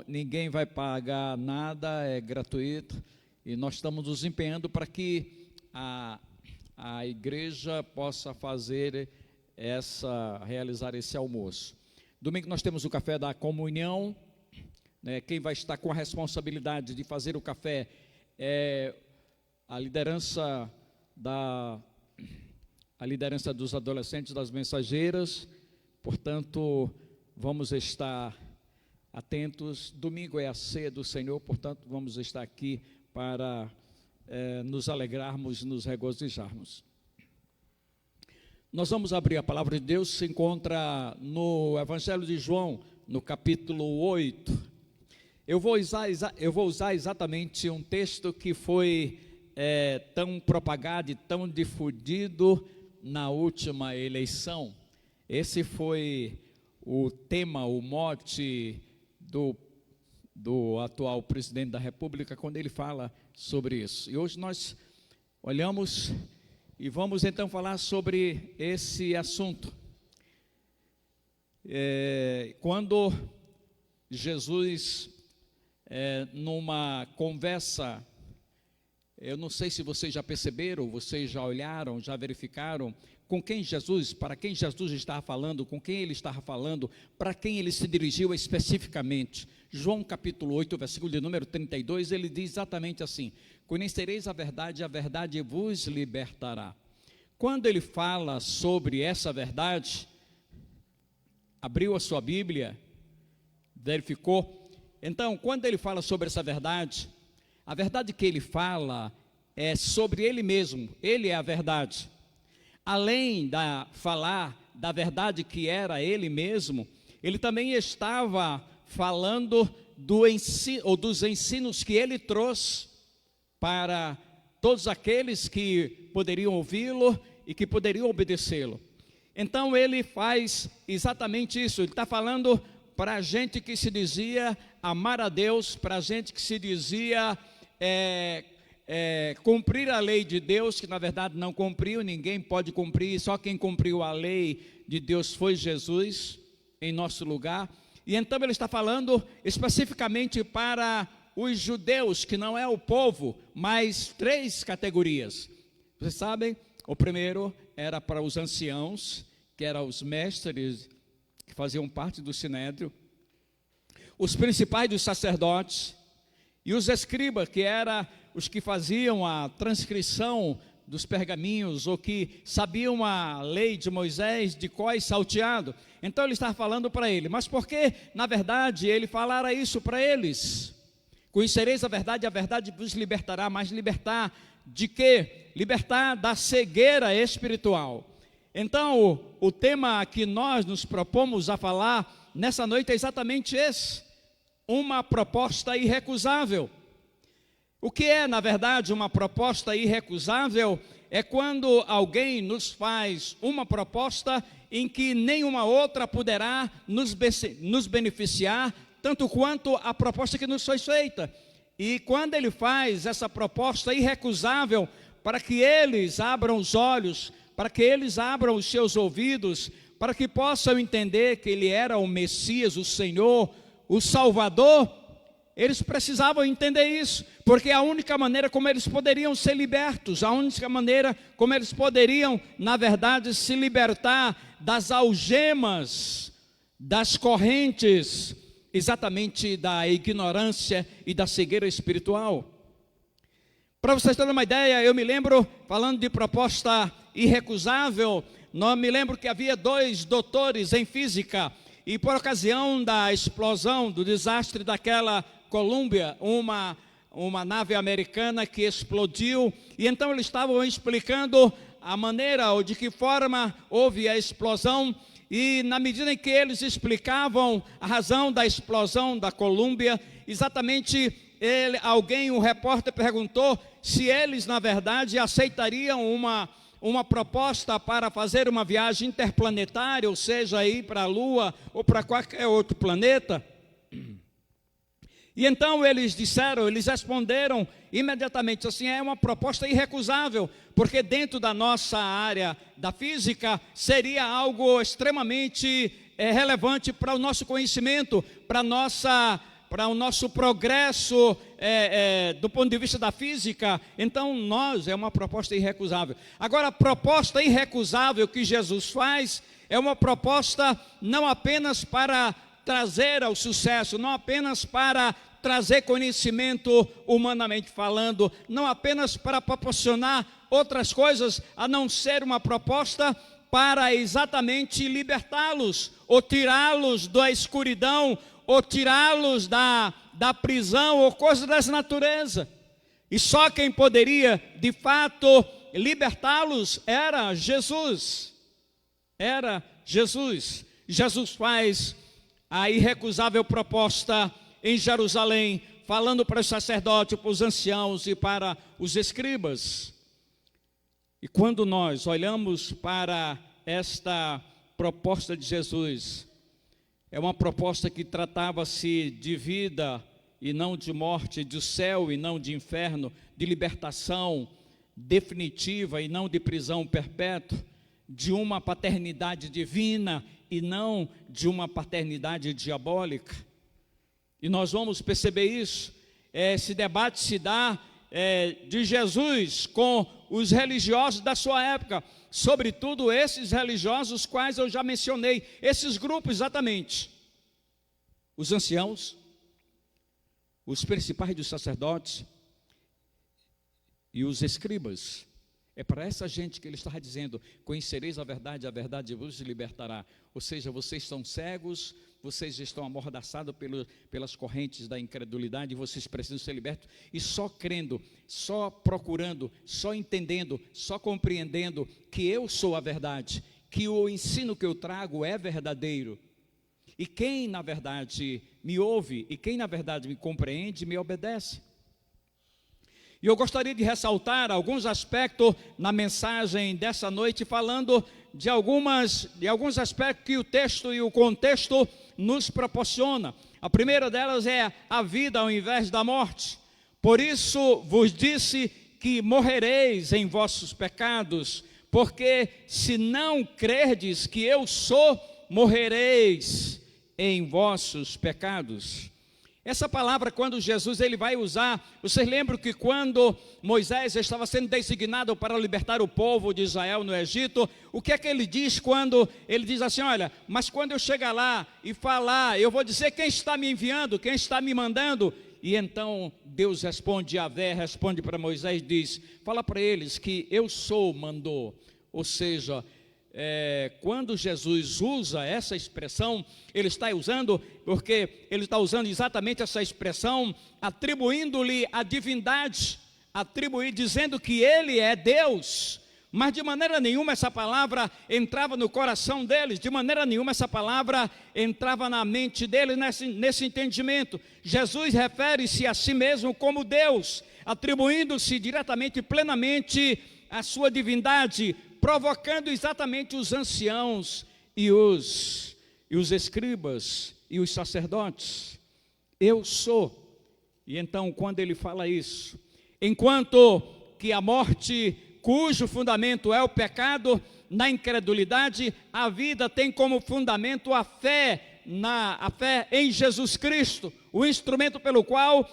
Speaker 7: Ninguém vai pagar nada, é gratuito, e nós estamos nos empenhando para que a igreja possa realizar esse almoço. Domingo nós temos o café da comunhão, né? Quem vai estar com a responsabilidade de fazer o café é a liderança dos adolescentes das mensageiras. Portanto, vamos estar atentos. Domingo é a ceia do Senhor, portanto, vamos estar aqui para nos alegrarmos, nos regozijarmos. Nós vamos abrir a palavra de Deus, se encontra no Evangelho de João, no capítulo 8. Eu vou usar exatamente um texto que foi tão propagado e tão difundido na última eleição. Esse foi o tema, o mote do atual presidente da República, quando ele fala sobre isso. E hoje nós olhamos e vamos então falar sobre esse assunto. Quando Jesus, numa conversa, eu não sei se vocês já perceberam, vocês já olharam, já verificaram, com quem Jesus, para quem Jesus estava falando, com quem ele estava falando, para quem ele se dirigiu especificamente. João capítulo 8, versículo de número 32, ele diz exatamente assim: conhecereis a verdade vos libertará. Quando ele fala sobre essa verdade, abriu a sua Bíblia, verificou. Então, quando ele fala sobre essa verdade, a verdade que ele fala é sobre ele mesmo, ele é a verdade. Além de falar da verdade que era ele mesmo, ele também estava falando do ensino, ou dos ensinos que ele trouxe para todos aqueles que poderiam ouvi-lo e que poderiam obedecê-lo. Então ele faz exatamente isso, ele está falando para a gente que se dizia amar a Deus, para a gente que se dizia cumprir a lei de Deus, que na verdade não cumpriu, ninguém pode cumprir, só quem cumpriu a lei de Deus foi Jesus, em nosso lugar. E então ele está falando especificamente para os judeus, que não é o povo, mas 3 categorias. Vocês sabem, o primeiro era para os anciãos, que eram os mestres, que faziam parte do sinédrio, os principais dos sacerdotes, e os escribas, que eram os que faziam a transcrição dos pergaminhos, ou que sabiam a lei de Moisés de cor e salteado. Então ele estava falando para ele, mas por que, na verdade, ele falara isso para eles? Conhecereis a verdade vos libertará. Mas libertar de quê? Libertar da cegueira espiritual. Então, o tema que nós nos propomos a falar nessa noite é exatamente esse: uma proposta irrecusável. O que é, na verdade, uma proposta irrecusável? É quando alguém nos faz uma proposta em que nenhuma outra poderá nos beneficiar, tanto quanto a proposta que nos foi feita. E quando ele faz essa proposta irrecusável, para que eles abram os olhos, para que eles abram os seus ouvidos, para que possam entender que ele era o Messias, o Senhor, o Salvador, eles precisavam entender isso, porque a única maneira como eles poderiam ser libertos, a única maneira como eles poderiam, na verdade, se libertar das algemas, das correntes, exatamente da ignorância e da cegueira espiritual. Para vocês terem uma ideia, eu me lembro, falando de proposta irrecusável, não me lembro que havia 2 doutores em física, e por ocasião da explosão, do desastre daquela Columbia, uma nave americana que explodiu, e então eles estavam explicando a maneira ou de que forma houve a explosão, e na medida em que eles explicavam a razão da explosão da Columbia, exatamente um repórter perguntou se eles na verdade aceitariam uma proposta para fazer uma viagem interplanetária, ou seja, ir para a Lua ou para qualquer outro planeta. E então eles responderam imediatamente assim: é uma proposta irrecusável, porque dentro da nossa área da física seria algo extremamente relevante para o nosso conhecimento, para o nosso progresso do ponto de vista da física. Então é uma proposta irrecusável. Agora, a proposta irrecusável que Jesus faz é uma proposta não apenas para trazer ao sucesso, não apenas para trazer conhecimento humanamente falando, não apenas para proporcionar outras coisas, a não ser uma proposta para exatamente libertá-los, ou tirá-los da escuridão, ou tirá-los da prisão, ou coisas dessa natureza. E só quem poderia, de fato, libertá-los era Jesus. Era Jesus. Jesus faz a irrecusável proposta em Jerusalém, falando para os sacerdotes, para os anciãos e para os escribas. E quando nós olhamos para esta proposta de Jesus, é uma proposta que tratava-se de vida e não de morte, de céu e não de inferno, de libertação, definitiva e não de prisão perpétua, de uma paternidade divina e não de uma paternidade diabólica. E nós vamos perceber isso. Esse debate se dá de Jesus com os religiosos da sua época, sobretudo esses religiosos quais eu já mencionei, esses grupos exatamente, os anciãos, os principais dos sacerdotes e os escribas. É para essa gente que ele estava dizendo: conhecereis a verdade vos libertará. Ou seja, vocês estão cegos, vocês estão amordaçados pelas correntes da incredulidade, vocês precisam ser libertos, e só crendo, só procurando, só entendendo, só compreendendo que eu sou a verdade, que o ensino que eu trago é verdadeiro, e quem na verdade me ouve, e quem na verdade me compreende, me obedece. E eu gostaria de ressaltar alguns aspectos na mensagem dessa noite, falando de alguns aspectos que o texto e o contexto nos proporciona. A primeira delas é a vida ao invés da morte. Por isso vos disse que morrereis em vossos pecados, porque se não crerdes que eu sou, morrereis em vossos pecados. Essa palavra, quando Jesus ele vai usar, vocês lembram que quando Moisés estava sendo designado para libertar o povo de Israel no Egito, o que é que ele diz quando ele diz assim: olha, mas quando eu chegar lá e falar, eu vou dizer quem está me enviando, quem está me mandando. E então Deus responde, Yahvé responde para Moisés, diz: fala para eles que eu sou mandou. Ou seja, quando Jesus usa essa expressão, ele está usando, porque ele está usando exatamente essa expressão, atribuindo-lhe a divindade, dizendo que ele é Deus, mas de maneira nenhuma essa palavra entrava no coração deles, de maneira nenhuma essa palavra entrava na mente deles nesse entendimento. Jesus refere-se a si mesmo como Deus, atribuindo-se diretamente, plenamente a sua divindade, provocando exatamente os anciãos e os escribas e os sacerdotes. Eu sou. E então, quando ele fala isso, enquanto que a morte, cujo fundamento é o pecado, na incredulidade, a vida tem como fundamento a fé em Jesus Cristo, o instrumento pelo qual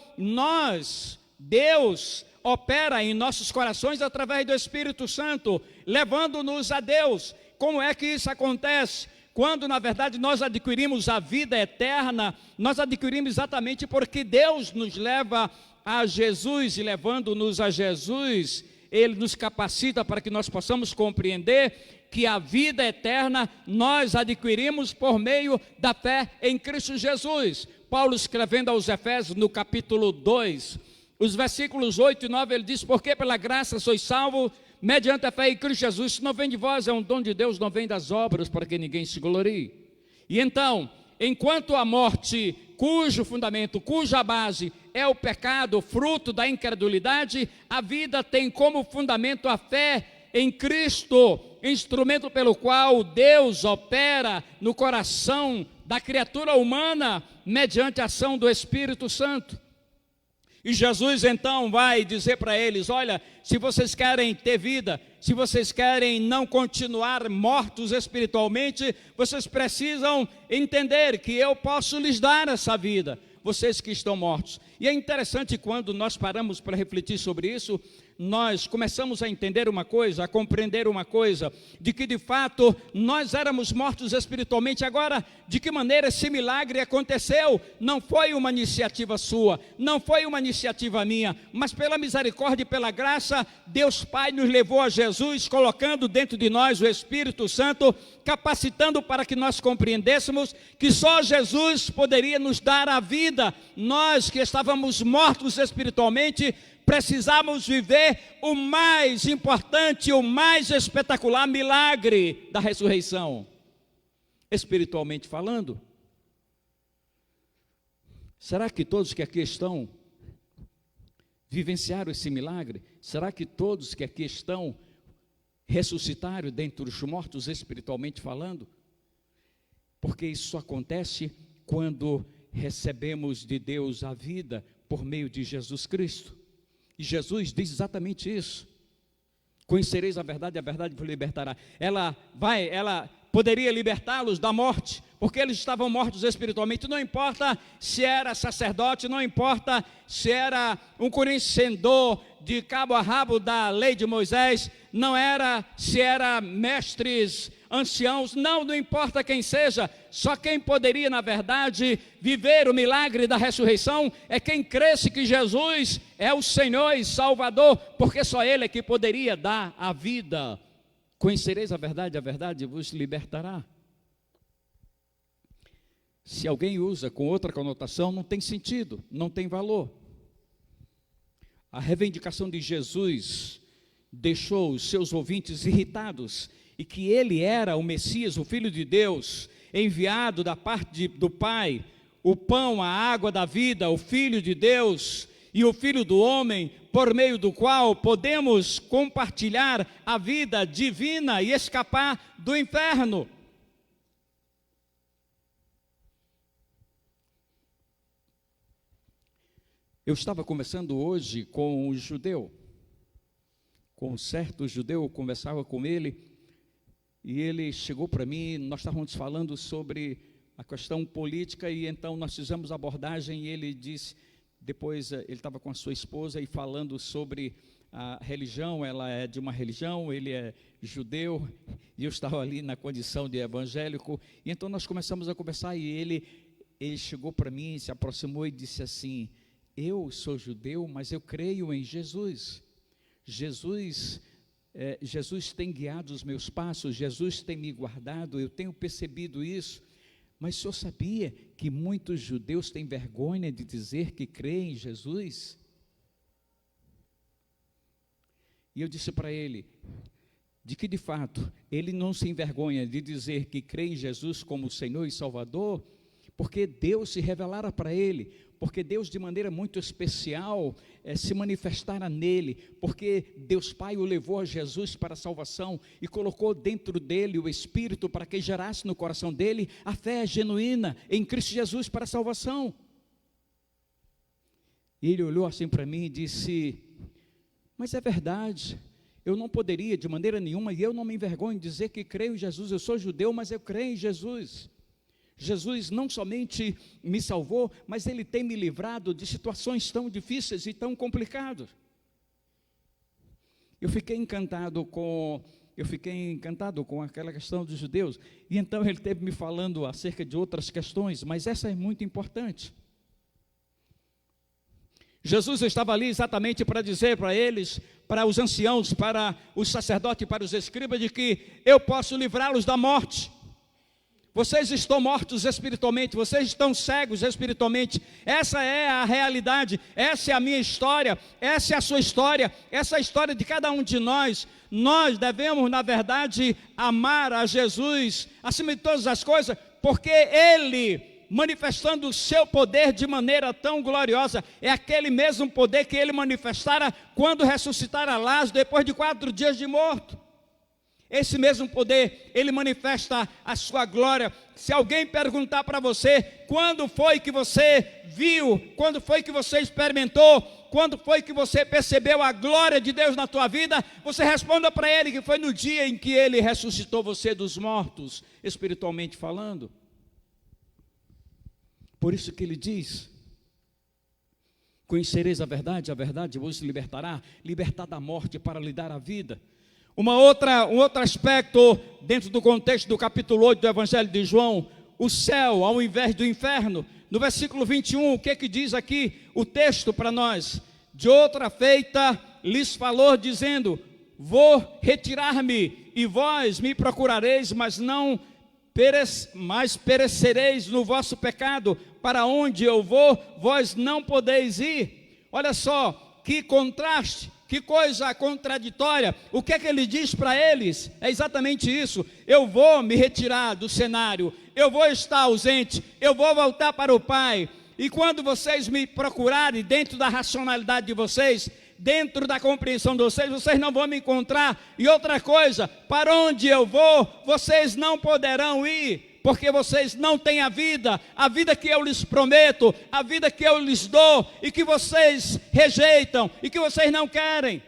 Speaker 7: Deus opera em nossos corações através do Espírito Santo, levando-nos a Deus. Como é que isso acontece? Quando na verdade nós adquirimos a vida eterna, nós adquirimos exatamente porque Deus nos leva a Jesus, e levando-nos a Jesus, Ele nos capacita para que nós possamos compreender que a vida eterna nós adquirimos por meio da fé em Cristo Jesus. Paulo, escrevendo aos Efésios no capítulo 2, os versículos 8 e 9, ele diz: porque pela graça sois salvos, mediante a fé em Cristo Jesus. Isso não vem de vós, é um dom de Deus, não vem das obras, para que ninguém se glorie. E então, enquanto a morte, cujo fundamento, cuja base é o pecado, fruto da incredulidade, a vida tem como fundamento a fé em Cristo, instrumento pelo qual Deus opera no coração da criatura humana, mediante a ação do Espírito Santo. E Jesus então vai dizer para eles: olha, se vocês querem ter vida, se vocês querem não continuar mortos espiritualmente, vocês precisam entender que eu posso lhes dar essa vida, vocês que estão mortos. E é interessante, quando nós paramos para refletir sobre isso, nós começamos a entender uma coisa, a compreender uma coisa, de que de fato nós éramos mortos espiritualmente. Agora, de que maneira esse milagre aconteceu? Não foi uma iniciativa sua, não foi uma iniciativa minha, mas pela misericórdia e pela graça, Deus Pai nos levou a Jesus, colocando dentro de nós o Espírito Santo, capacitando para que nós compreendêssemos que só Jesus poderia nos dar a vida. Nós que estávamos mortos espiritualmente, precisamos viver o mais importante, o mais espetacular milagre da ressurreição, espiritualmente falando. Será que todos que aqui estão vivenciaram esse milagre? Será que todos que aqui estão ressuscitaram dentre os mortos espiritualmente falando? Porque isso acontece quando recebemos de Deus a vida por meio de Jesus Cristo. E Jesus diz exatamente isso. Conhecereis a verdade vos libertará. Ela poderia libertá-los da morte, porque eles estavam mortos espiritualmente. Não importa se era sacerdote, não importa se era um conhecedor de cabo a rabo da lei de Moisés, não era se era mestres, anciãos, não importa quem seja, só quem poderia, na verdade, viver o milagre da ressurreição é quem cresce que Jesus é o Senhor e Salvador, porque só Ele é que poderia dar a vida. Conhecereis a verdade vos libertará. Se alguém usa com outra conotação, não tem sentido, não tem valor. A reivindicação de Jesus deixou os seus ouvintes irritados, e que ele era o Messias, o Filho de Deus, enviado da parte do Pai, o pão, a água da vida, o Filho de Deus e o Filho do homem, por meio do qual podemos compartilhar a vida divina e escapar do inferno. Eu estava conversando hoje com um judeu, com um certo judeu, eu conversava com ele, e ele chegou para mim, nós estávamos falando sobre a questão política, e então nós fizemos abordagem, e ele disse, depois ele estava com a sua esposa, e falando sobre a religião, ela é de uma religião, ele é judeu, e eu estava ali na condição de evangélico, e então nós começamos a conversar, e ele chegou para mim, se aproximou e disse assim, eu sou judeu, mas eu creio em Jesus. Jesus tem guiado os meus passos, Jesus tem me guardado, eu tenho percebido isso, mas o senhor sabia que muitos judeus têm vergonha de dizer que creem em Jesus? E eu disse para ele, de que de fato, ele não se envergonha de dizer que crê em Jesus como Senhor e Salvador, porque Deus se revelara para ele, porque Deus de maneira muito especial se manifestara nele, porque Deus Pai o levou a Jesus para a salvação e colocou dentro dele o Espírito para que gerasse no coração dele a fé genuína em Cristo Jesus para a salvação. E ele olhou assim para mim e disse, mas é verdade, eu não poderia de maneira nenhuma, e eu não me envergonho de dizer que creio em Jesus, eu sou judeu, mas eu creio em Jesus. Jesus não somente me salvou, mas Ele tem me livrado de situações tão difíceis e tão complicadas. Eu fiquei encantado com aquela questão dos judeus, e então ele teve me falando acerca de outras questões, mas essa é muito importante. Jesus estava ali exatamente para dizer para eles, para os anciãos, para os sacerdotes, para os escribas, de que eu posso livrá-los da morte. Vocês estão mortos espiritualmente, vocês estão cegos espiritualmente, essa é a realidade, essa é a minha história, essa é a sua história, essa é a história de cada um de nós. Nós devemos, na verdade, amar a Jesus acima de todas as coisas, porque Ele, manifestando o seu poder de maneira tão gloriosa, é aquele mesmo poder que Ele manifestara quando ressuscitara Lázaro depois de 4 dias de morto. Esse mesmo poder, Ele manifesta a sua glória. Se alguém perguntar para você, quando foi que você viu, quando foi que você experimentou, quando foi que você percebeu a glória de Deus na tua vida, você responda para ele que foi no dia em que Ele ressuscitou você dos mortos, espiritualmente falando. Por isso que Ele diz, conhecereis a verdade vos libertará, libertar da morte para lhe dar a vida. Um outro aspecto, dentro do contexto do capítulo 8 do Evangelho de João, o céu ao invés do inferno. No versículo 21, o que diz aqui o texto para nós? De outra feita lhes falou, dizendo, vou retirar-me, e vós me procurareis, mas perecereis no vosso pecado. Para onde eu vou, vós não podeis ir. Olha só, que contraste. Que coisa contraditória. O que é que ele diz para eles? É exatamente isso. Eu vou me retirar do cenário, eu vou estar ausente, eu vou voltar para o Pai. E quando vocês me procurarem dentro da racionalidade de vocês, dentro da compreensão de vocês, vocês não vão me encontrar. E outra coisa, para onde eu vou, vocês não poderão ir, porque vocês não têm a vida que eu lhes prometo, a vida que eu lhes dou, e que vocês rejeitam, e que vocês não querem.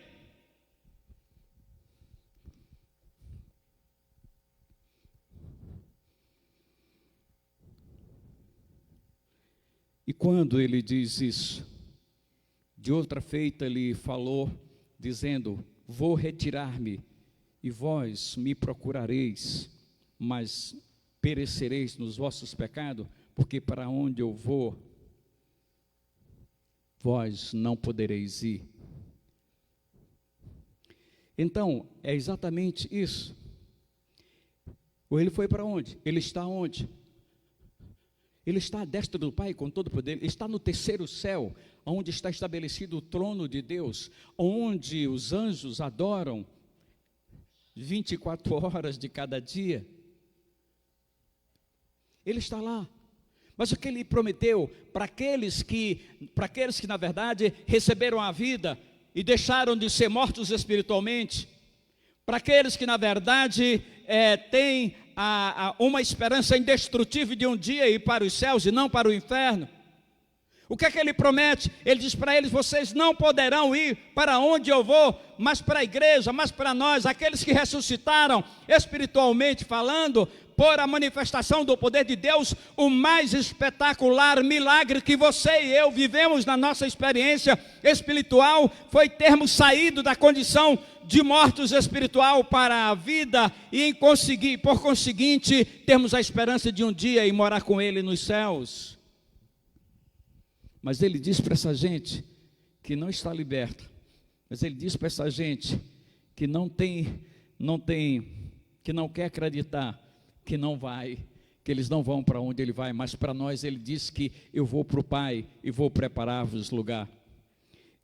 Speaker 7: quando ele diz isso, de outra feita ele falou, dizendo: vou retirar-me, e vós me procurareis, mas perecereis nos vossos pecados, porque para onde eu vou, vós não podereis ir. Então, é exatamente isso. Ele foi para onde? Ele está onde? Ele está à destra do Pai com todo o poder, ele está no terceiro céu, onde está estabelecido o trono de Deus, onde os anjos adoram 24 horas de cada dia. Ele está lá. Mas o que ele prometeu para aqueles que na verdade receberam a vida e deixaram de ser mortos espiritualmente, para aqueles que na verdade têm uma esperança indestrutível de um dia ir para os céus e não para o inferno, o que é que ele promete? Ele diz para eles: vocês não poderão ir para onde eu vou, mas para a igreja, mas para nós, aqueles que ressuscitaram espiritualmente falando, por a manifestação do poder de Deus, o mais espetacular milagre que você e eu vivemos na nossa experiência espiritual, foi termos saído da condição de mortos espiritual para a vida, e por conseguinte, termos a esperança de um dia ir morar com Ele nos céus. Mas ele diz para essa gente que não está liberta, mas ele diz para essa gente que que não quer acreditar, que não vai, que eles não vão para onde ele vai, mas para nós ele diz que eu vou para o Pai e vou preparar-vos lugar.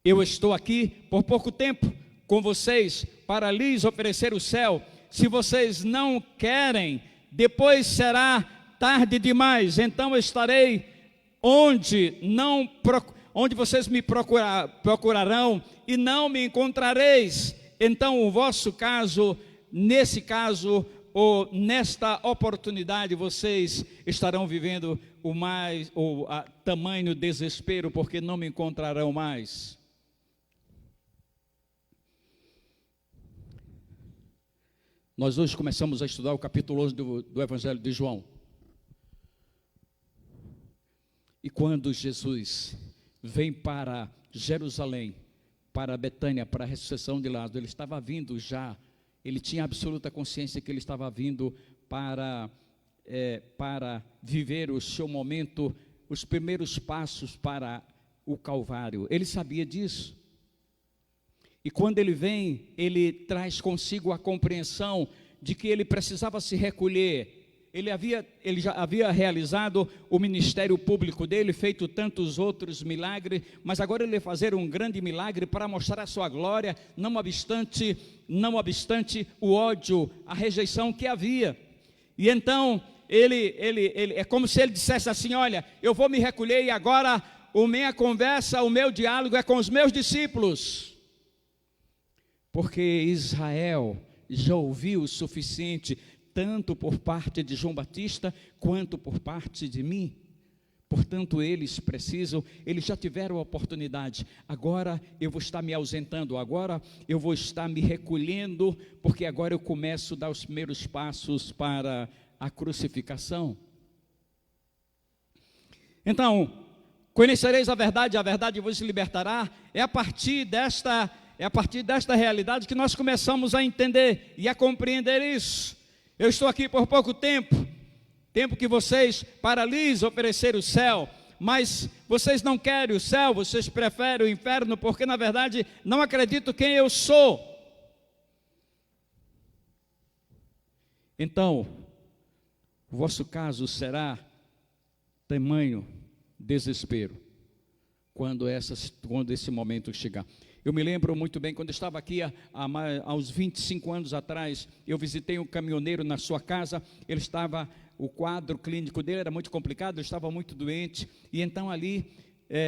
Speaker 7: Eu estou aqui por pouco tempo com vocês para lhes oferecer o céu. Se vocês não querem, depois será tarde demais, então eu estarei onde vocês me procurarão e não me encontrareis. Então o vosso caso, nesse caso, ou nesta oportunidade, vocês estarão vivendo o tamanho desespero, porque não me encontrarão mais. Nós hoje começamos a estudar o capítulo 11 do Evangelho de João. E quando Jesus vem para Jerusalém, para Betânia, para a ressurreição de Lázaro, ele estava vindo já, ele tinha absoluta consciência que ele estava vindo para viver o seu momento, os primeiros passos para o Calvário. Ele sabia disso. E quando ele vem, ele traz consigo a compreensão de que ele precisava se recolher. Ele já havia realizado o ministério público dele, feito tantos outros milagres, mas agora ele ia fazer um grande milagre para mostrar a sua glória, não obstante o ódio, a rejeição que havia. E então, ele é como se ele dissesse assim: olha, eu vou me recolher e agora a minha conversa, o meu diálogo é com os meus discípulos. Porque Israel já ouviu o suficiente, tanto por parte de João Batista, quanto por parte de mim. Portanto, eles já tiveram a oportunidade. Agora eu vou estar me ausentando, agora eu vou estar me recolhendo, porque agora eu começo a dar os primeiros passos para a crucificação. Então, conhecereis a verdade vos libertará. É a partir desta realidade que nós começamos a entender e a compreender isso. Eu estou aqui por pouco tempo que vocês, para lhes oferecer o céu, mas vocês não querem o céu, vocês preferem o inferno, porque na verdade não acreditam quem eu sou. Então, o vosso caso será tamanho desespero, quando esse momento chegar. Eu me lembro muito bem, quando eu estava aqui há uns 25 anos atrás, eu visitei um caminhoneiro na sua casa. O quadro clínico dele era muito complicado, ele estava muito doente, e então ali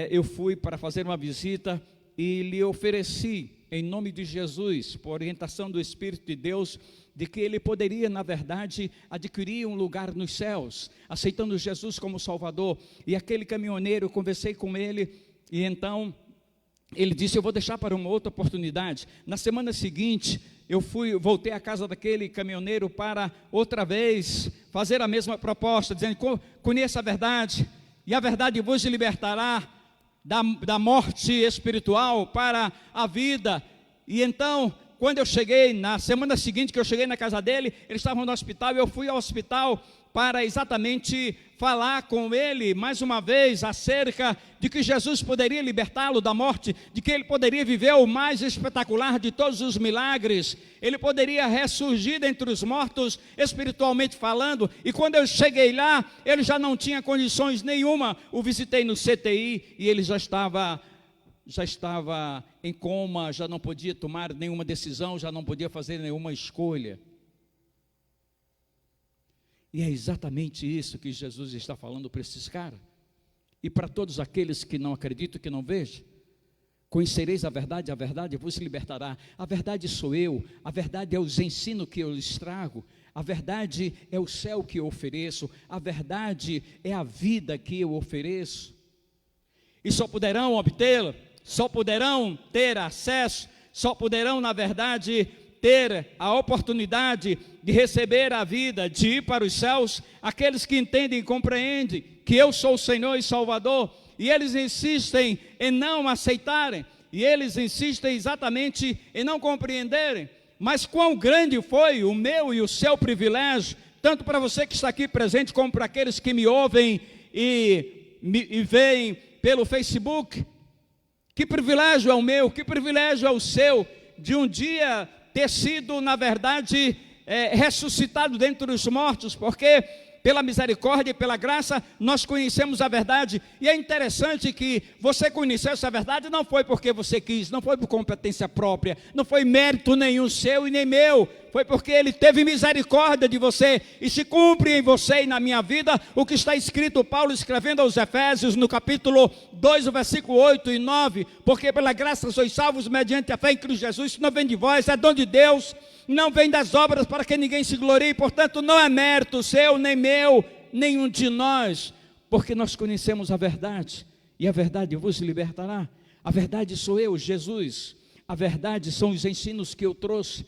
Speaker 7: eu fui para fazer uma visita e lhe ofereci, em nome de Jesus, por orientação do Espírito de Deus, de que ele poderia, na verdade, adquirir um lugar nos céus, aceitando Jesus como Salvador. E aquele caminhoneiro, eu conversei com ele, e então ele disse: eu vou deixar para uma outra oportunidade. Na semana seguinte, voltei à casa daquele caminhoneiro para outra vez fazer a mesma proposta, dizendo: conheça a verdade, e a verdade vos libertará da morte espiritual para a vida. E então, quando eu cheguei, na semana seguinte que eu cheguei na casa dele, eles estavam no hospital, e eu fui ao hospital para exatamente falar com ele, mais uma vez, acerca de que Jesus poderia libertá-lo da morte, de que ele poderia viver o mais espetacular de todos os milagres, ele poderia ressurgir dentre os mortos, espiritualmente falando. E quando eu cheguei lá, ele já não tinha condições nenhuma. O visitei no CTI e ele já estava em coma, já não podia tomar nenhuma decisão, já não podia fazer nenhuma escolha. E é exatamente isso que Jesus está falando para esses caras. E para todos aqueles que não acreditam, que não vejam: conhecereis a verdade vos libertará. A verdade sou eu, a verdade é os ensinos que eu lhes trago, a verdade é o céu que eu ofereço, a verdade é a vida que eu ofereço. E só poderão obtê-la, só poderão ter acesso, só poderão, na verdade, ter a oportunidade de receber a vida, de ir para os céus, aqueles que entendem e compreendem que eu sou o Senhor e Salvador. E eles insistem em não aceitarem, e eles insistem exatamente em não compreenderem. Mas quão grande foi o meu e o seu privilégio, tanto para você que está aqui presente, como para aqueles que me ouvem e veem pelo Facebook. Que privilégio é o meu, que privilégio é o seu, de um dia ter sido, na verdade, ressuscitado dentre os mortos, porque pela misericórdia e pela graça nós conhecemos a verdade. E é interessante que você conheceu essa verdade não foi porque você quis, não foi por competência própria, não foi mérito nenhum seu e nem meu, foi porque Ele teve misericórdia de você, e se cumpre em você e na minha vida o que está escrito, Paulo escrevendo aos Efésios, no capítulo 2, o versículo 8 e 9, porque pela graça sois salvos mediante a fé em Cristo Jesus, isso não vem de vós, é dom de Deus, não vem das obras para que ninguém se glorie, portanto não é mérito seu, nem meu, nenhum de nós, porque nós conhecemos a verdade, e a verdade vos libertará. A verdade sou eu, Jesus, a verdade são os ensinos que eu trouxe.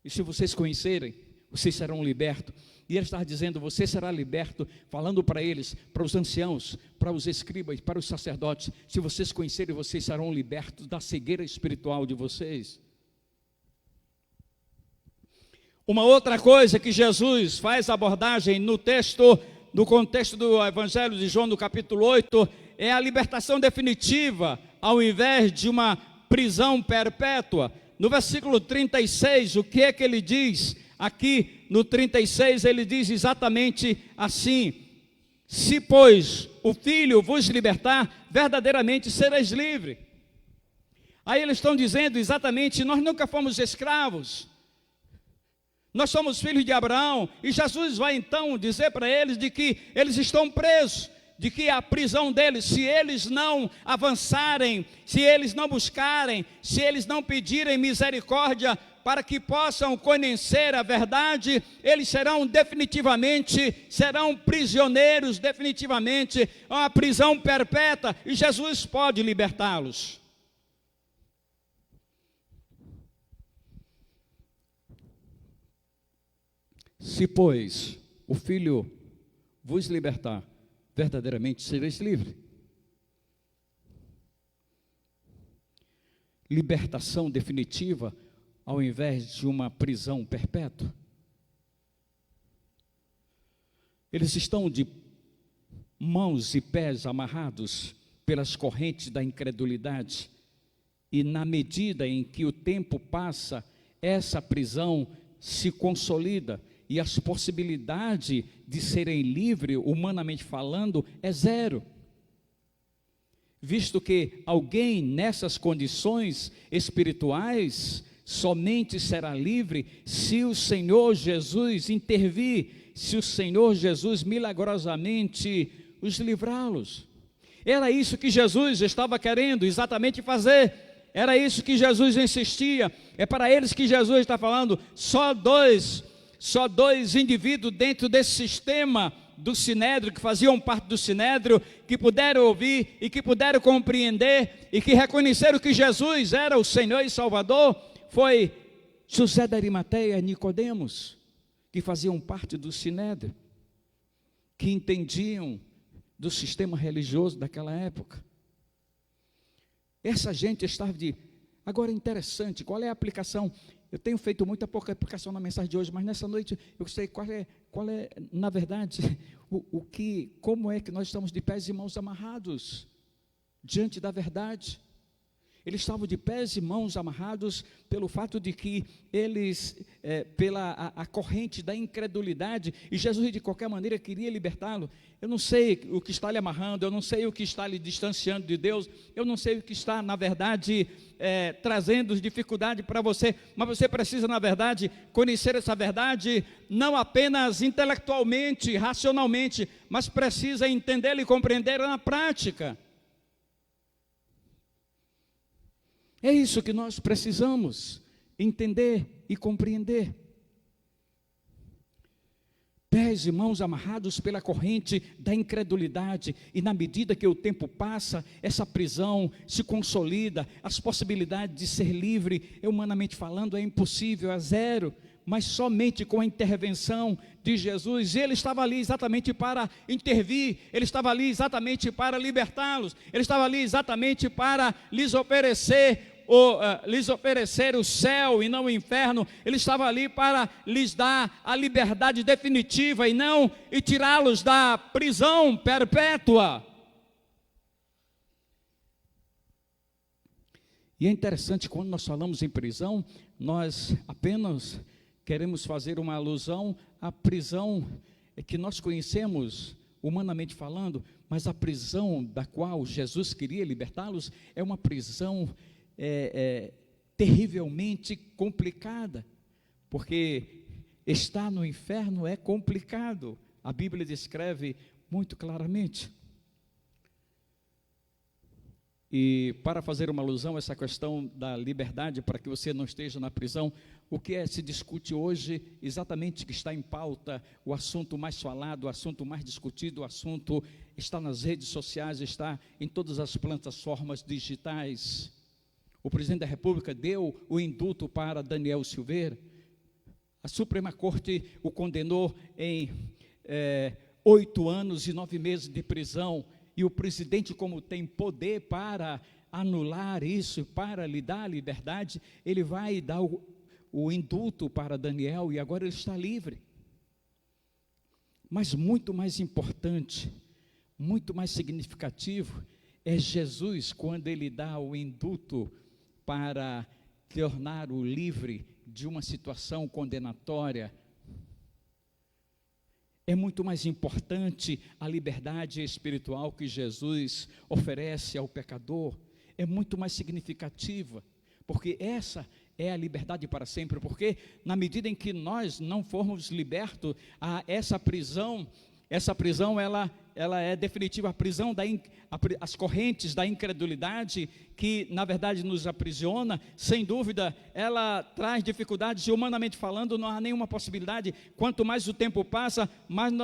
Speaker 7: E se vocês conhecerem, vocês serão libertos. E ele está dizendo, você será liberto, falando para eles, para os anciãos, para os escribas, para os sacerdotes. Se vocês conhecerem, vocês serão libertos da cegueira espiritual de vocês. Uma outra coisa que Jesus faz abordagem no contexto do Evangelho de João, no capítulo 8, é a libertação definitiva, ao invés de uma prisão perpétua. No versículo 36, o que é que ele diz? Aqui no 36 ele diz exatamente assim: se pois o Filho vos libertar, verdadeiramente sereis livres. Aí eles estão dizendo exatamente, nós nunca fomos escravos, nós somos filhos de Abraão. E Jesus vai então dizer para eles de que eles estão presos, de que a prisão deles, se eles não avançarem, se eles não buscarem, se eles não pedirem misericórdia para que possam conhecer a verdade, eles serão prisioneiros definitivamente, a prisão perpétua, e Jesus pode libertá-los. Se, pois, o Filho vos libertar, verdadeiramente sereis livres. Libertação definitiva ao invés de uma prisão perpétua. Eles estão de mãos e pés amarrados pelas correntes da incredulidade, e na medida em que o tempo passa, essa prisão se consolida, e as possibilidades de serem livres, humanamente falando, é zero. Visto que alguém nessas condições espirituais somente será livre se o Senhor Jesus intervir, se o Senhor Jesus milagrosamente os livrá-los. Era isso que Jesus estava querendo exatamente fazer, era isso que Jesus insistia, é para eles que Jesus está falando. Só dois indivíduos dentro desse sistema do Sinédrio, que faziam parte do Sinédrio, que puderam ouvir e que puderam compreender e que reconheceram que Jesus era o Senhor e Salvador, foi José da Arimateia e Nicodemos, que faziam parte do Sinédrio, que entendiam do sistema religioso daquela época. Essa gente estava de... Agora é interessante, qual é a aplicação? Eu tenho feito muita pouca aplicação na mensagem de hoje, mas nessa noite eu gostei qual é, na verdade, como é que nós estamos de pés e mãos amarrados diante da verdade. Eles estavam de pés e mãos amarrados pelo fato de que eles, pela a corrente da incredulidade, e Jesus de qualquer maneira queria libertá-lo. Eu não sei o que está lhe amarrando, eu não sei o que está lhe distanciando de Deus, eu não sei o que está, na verdade, trazendo dificuldade para você, mas você precisa, na verdade, conhecer essa verdade, não apenas intelectualmente, racionalmente, mas precisa entendê-la e compreendê-la na prática. É isso que nós precisamos entender e compreender. Pés e mãos amarrados pela corrente da incredulidade, e na medida que o tempo passa, essa prisão se consolida, as possibilidades de ser livre, humanamente falando, é impossível, é zero, mas somente com a intervenção de Jesus. Ele estava ali exatamente para intervir, ele estava ali exatamente para libertá-los, ele estava ali exatamente para lhes oferecer o céu e não o inferno. Ele estava ali para lhes dar a liberdade definitiva e tirá-los da prisão perpétua. E é interessante, quando nós falamos em prisão, nós apenas queremos fazer uma alusão à prisão que nós conhecemos humanamente falando, mas a prisão da qual Jesus queria libertá-los é uma prisão terrivelmente complicada, porque estar no inferno é complicado. A Bíblia descreve muito claramente. E para fazer uma alusão a essa questão da liberdade, para que você não esteja na prisão, o que se discute hoje, exatamente que está em pauta, o assunto mais falado, o assunto mais discutido, o assunto está nas redes sociais, está em todas as plataformas digitais. O presidente da República deu o indulto para Daniel Silveira. A Suprema Corte o condenou em 8 anos e 9 meses de prisão. E o presidente, como tem poder para anular isso, para lhe dar a liberdade, ele vai dar o indulto para Daniel, e agora ele está livre. Mas muito mais importante, muito mais significativo, é Jesus, quando ele dá o indulto para tornar-o livre de uma situação condenatória. É muito mais importante a liberdade espiritual que Jesus oferece ao pecador, é muito mais significativa, porque essa é a liberdade para sempre, porque na medida em que nós não formos libertos, essa prisão ela é definitiva, a prisão as correntes da incredulidade, que na verdade nos aprisiona, sem dúvida, ela traz dificuldades, e humanamente falando, não há nenhuma possibilidade. Quanto mais o tempo passa, mais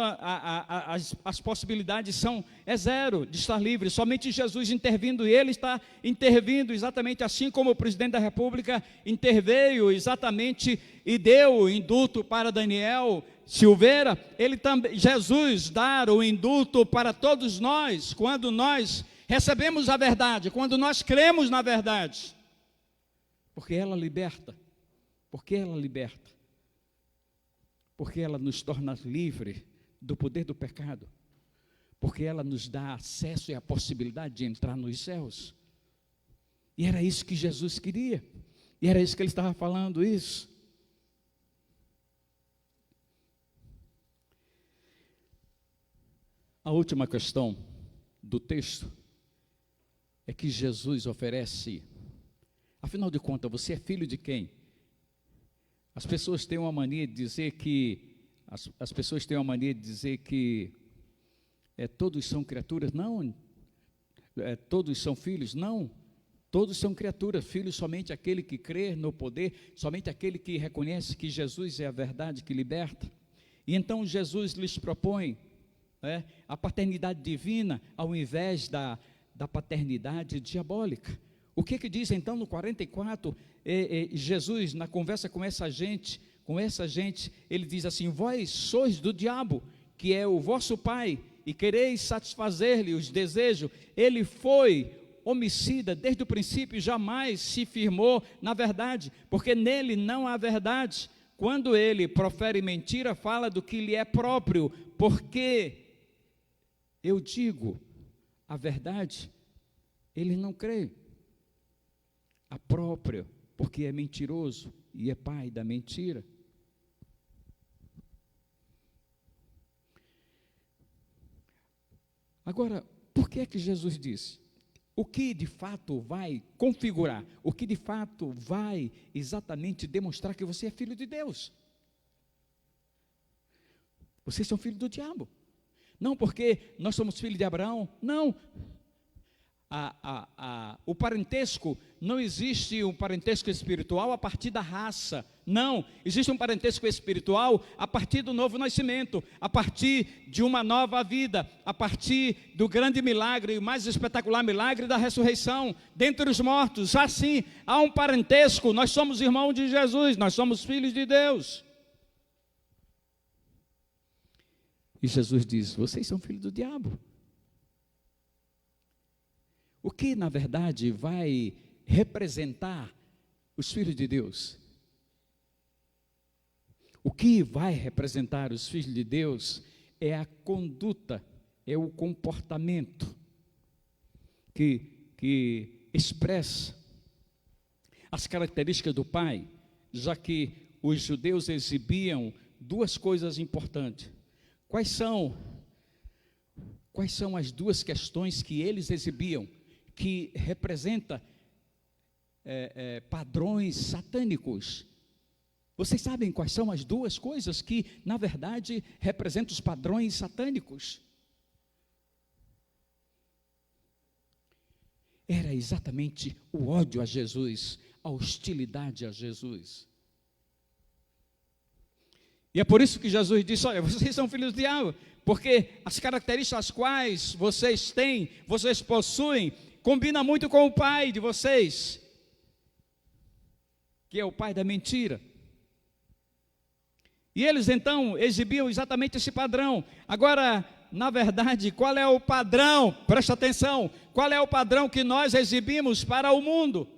Speaker 7: as possibilidades é zero de estar livre. Somente Jesus intervindo, e ele está intervindo exatamente assim como o presidente da República interveio exatamente e deu o indulto para Daniel Silveira. Jesus dá o indulto para todos nós, quando nós recebemos a verdade, quando nós cremos na verdade, porque ela liberta, porque ela nos torna livre do poder do pecado, porque ela nos dá acesso e a possibilidade de entrar nos céus. E era isso que Jesus queria, e era isso que ele estava falando, isso. A última questão do texto é que Jesus oferece, afinal de contas, você é filho de quem? As pessoas têm uma mania de dizer que, todos são criaturas. Não, todos são filhos. Não, todos são criaturas. Filhos somente aquele que crê no poder, somente aquele que reconhece que Jesus é a verdade que liberta. E então Jesus lhes propõe a paternidade divina ao invés da paternidade diabólica. O que diz então no 44, Jesus, na conversa com essa gente, ele diz assim: vós sois do diabo que é o vosso pai, e quereis satisfazer-lhe os desejos, ele foi homicida desde o princípio e jamais se firmou na verdade, porque nele não há verdade. Quando ele profere mentira, fala do que lhe é próprio, porque eu digo a verdade, ele não crê. A própria, porque é mentiroso e é pai da mentira. Agora, por que é que Jesus disse? O que de fato vai configurar, o que de fato vai exatamente demonstrar que você é filho de Deus? Vocês são filhos do diabo. Não porque nós somos filhos de Abraão, não. O parentesco, não existe um parentesco espiritual a partir da raça, não, existe um parentesco espiritual a partir do novo nascimento, a partir de uma nova vida, a partir do grande milagre, o mais espetacular milagre da ressurreição, dentre os mortos. Assim, há um parentesco, nós somos irmãos de Jesus, nós somos filhos de Deus. E Jesus diz, vocês são filhos do diabo. O que, na verdade, vai representar os filhos de Deus? O que vai representar os filhos de Deus é a conduta, é o comportamento que expressa as características do Pai, já que os judeus exibiam duas coisas importantes. Quais são as duas questões que eles exibiam, que representa padrões satânicos? Vocês sabem quais são as duas coisas que, na verdade, representam os padrões satânicos? Era exatamente o ódio a Jesus, a hostilidade a Jesus. E é por isso que Jesus disse, olha, vocês são filhos do diabo, porque as características as quais vocês têm, vocês possuem, combina muito com o pai de vocês, que é o pai da mentira. E eles então exibiam exatamente esse padrão. Agora, na verdade, qual é o padrão? Presta atenção, qual é o padrão que nós exibimos para o mundo?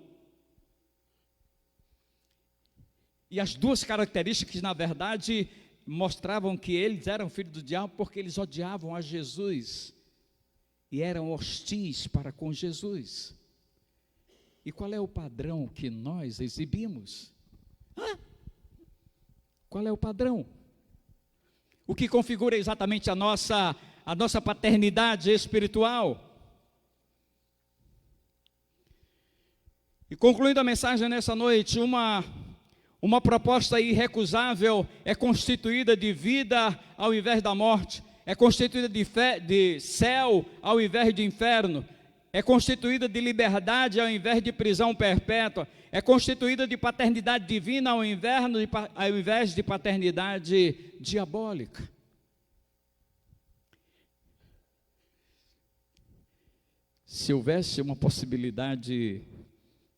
Speaker 7: E as duas características que, na verdade, mostravam que eles eram filhos do diabo, porque eles odiavam a Jesus e eram hostis para com Jesus. E qual é o padrão que nós exibimos? Qual é o padrão? O que configura exatamente a nossa paternidade espiritual? E concluindo a mensagem nessa noite, uma proposta irrecusável é constituída de vida ao invés da morte, é constituída de céu ao invés de inferno, é constituída de liberdade ao invés de prisão perpétua, é constituída de paternidade divina ao invés de paternidade diabólica. Se houvesse uma possibilidade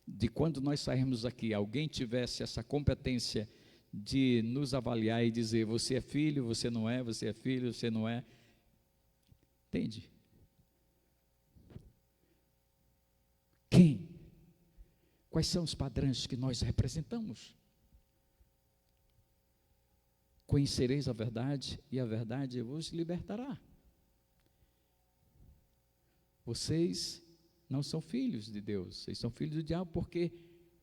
Speaker 7: de quando nós sairmos aqui, alguém tivesse essa competência de nos avaliar e dizer, você é filho, você não é, você é filho, você não é, entende? Quem? Quais são os padrões que nós representamos? Conhecereis a verdade e a verdade vos libertará. Vocês não são filhos de Deus, vocês são filhos do diabo, porque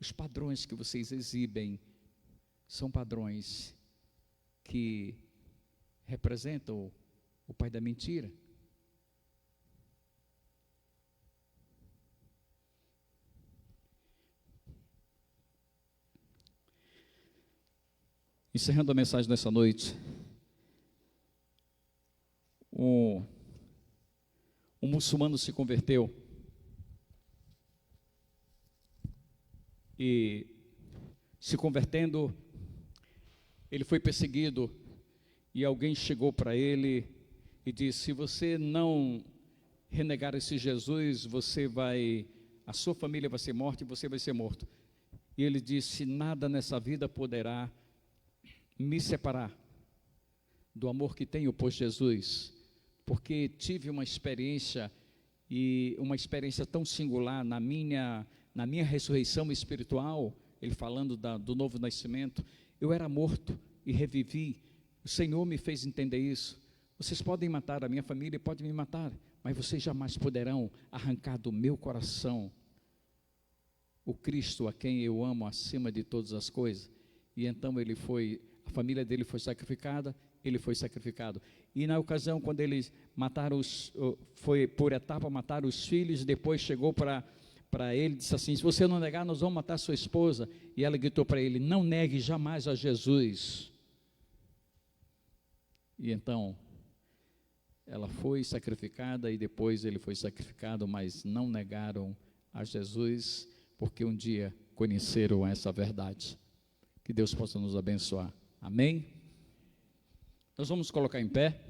Speaker 7: os padrões que vocês exibem são padrões que representam o pai da mentira. Encerrando a mensagem dessa noite, um muçulmano se converteu e, se convertendo, ele foi perseguido e alguém chegou para ele e disse, se você não renegar esse Jesus, a sua família vai ser morta e você vai ser morto. E ele disse, nada nessa vida poderá me separar do amor que tenho por Jesus, porque tive uma experiência, e uma experiência tão singular na minha ressurreição espiritual, ele falando do novo nascimento. Eu era morto e revivi. O Senhor me fez entender isso. Vocês podem matar a minha família, podem me matar, mas vocês jamais poderão arrancar do meu coração o Cristo a quem eu amo acima de todas as coisas. E então a família dele foi sacrificada, ele foi sacrificado. E na ocasião, quando eles mataram foi por etapa, mataram os filhos, depois chegou para ele, disse assim: se você não negar, nós vamos matar sua esposa. E ela gritou para ele: não negue jamais a Jesus. E então ela foi sacrificada e depois ele foi sacrificado, mas não negaram a Jesus, porque um dia conheceram essa verdade. Que Deus possa nos abençoar. Amém? Nós vamos colocar em pé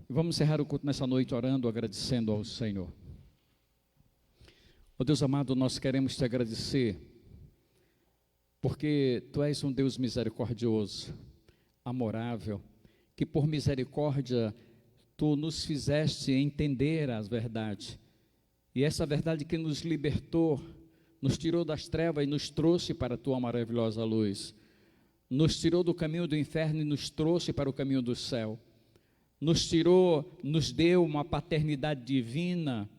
Speaker 7: e vamos encerrar o culto nessa noite orando, agradecendo ao Senhor. Ó Deus amado, nós queremos te agradecer, porque Tu és um Deus misericordioso, amorável, que por misericórdia Tu nos fizeste entender as verdades, e essa verdade que nos libertou, nos tirou das trevas e nos trouxe para a Tua maravilhosa luz, nos tirou do caminho do inferno e nos trouxe para o caminho do céu, nos deu uma paternidade divina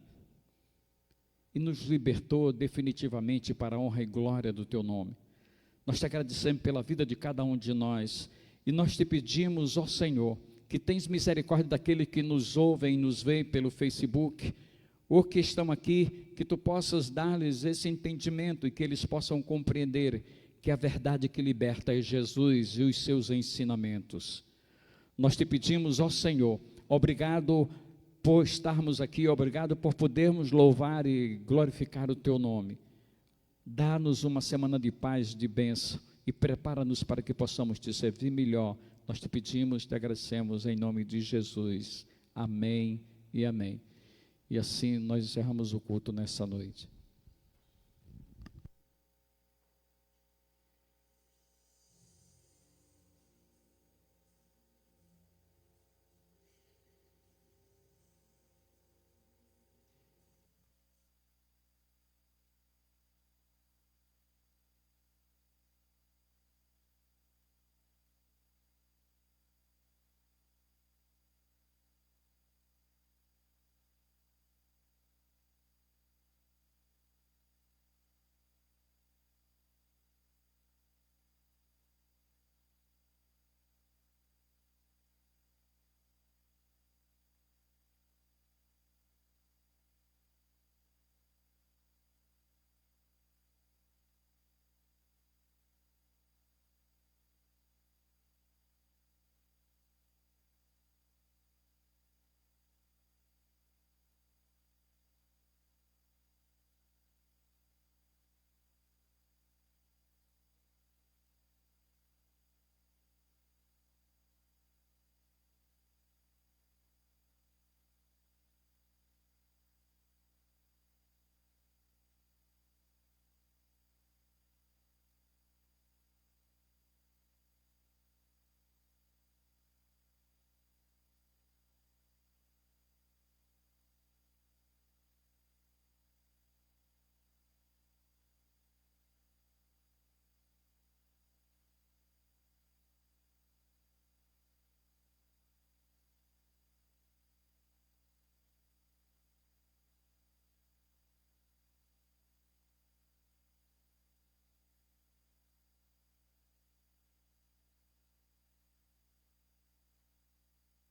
Speaker 7: e nos libertou definitivamente para a honra e glória do Teu nome. Nós te agradecemos pela vida de cada um de nós e nós te pedimos, ó Senhor, que tens misericórdia daqueles que nos ouvem e nos veem pelo Facebook, ou que estão aqui, que Tu possas dar-lhes esse entendimento e que eles possam compreender que a verdade que liberta é Jesus e os seus ensinamentos. Nós te pedimos, ó Senhor, obrigado por estarmos aqui, obrigado por podermos louvar e glorificar o Teu nome. Dá-nos uma semana de paz, de bênção, e prepara-nos para que possamos Te servir melhor. Nós te pedimos, te agradecemos em nome de Jesus. Amém e amém. E assim nós encerramos o culto nessa noite.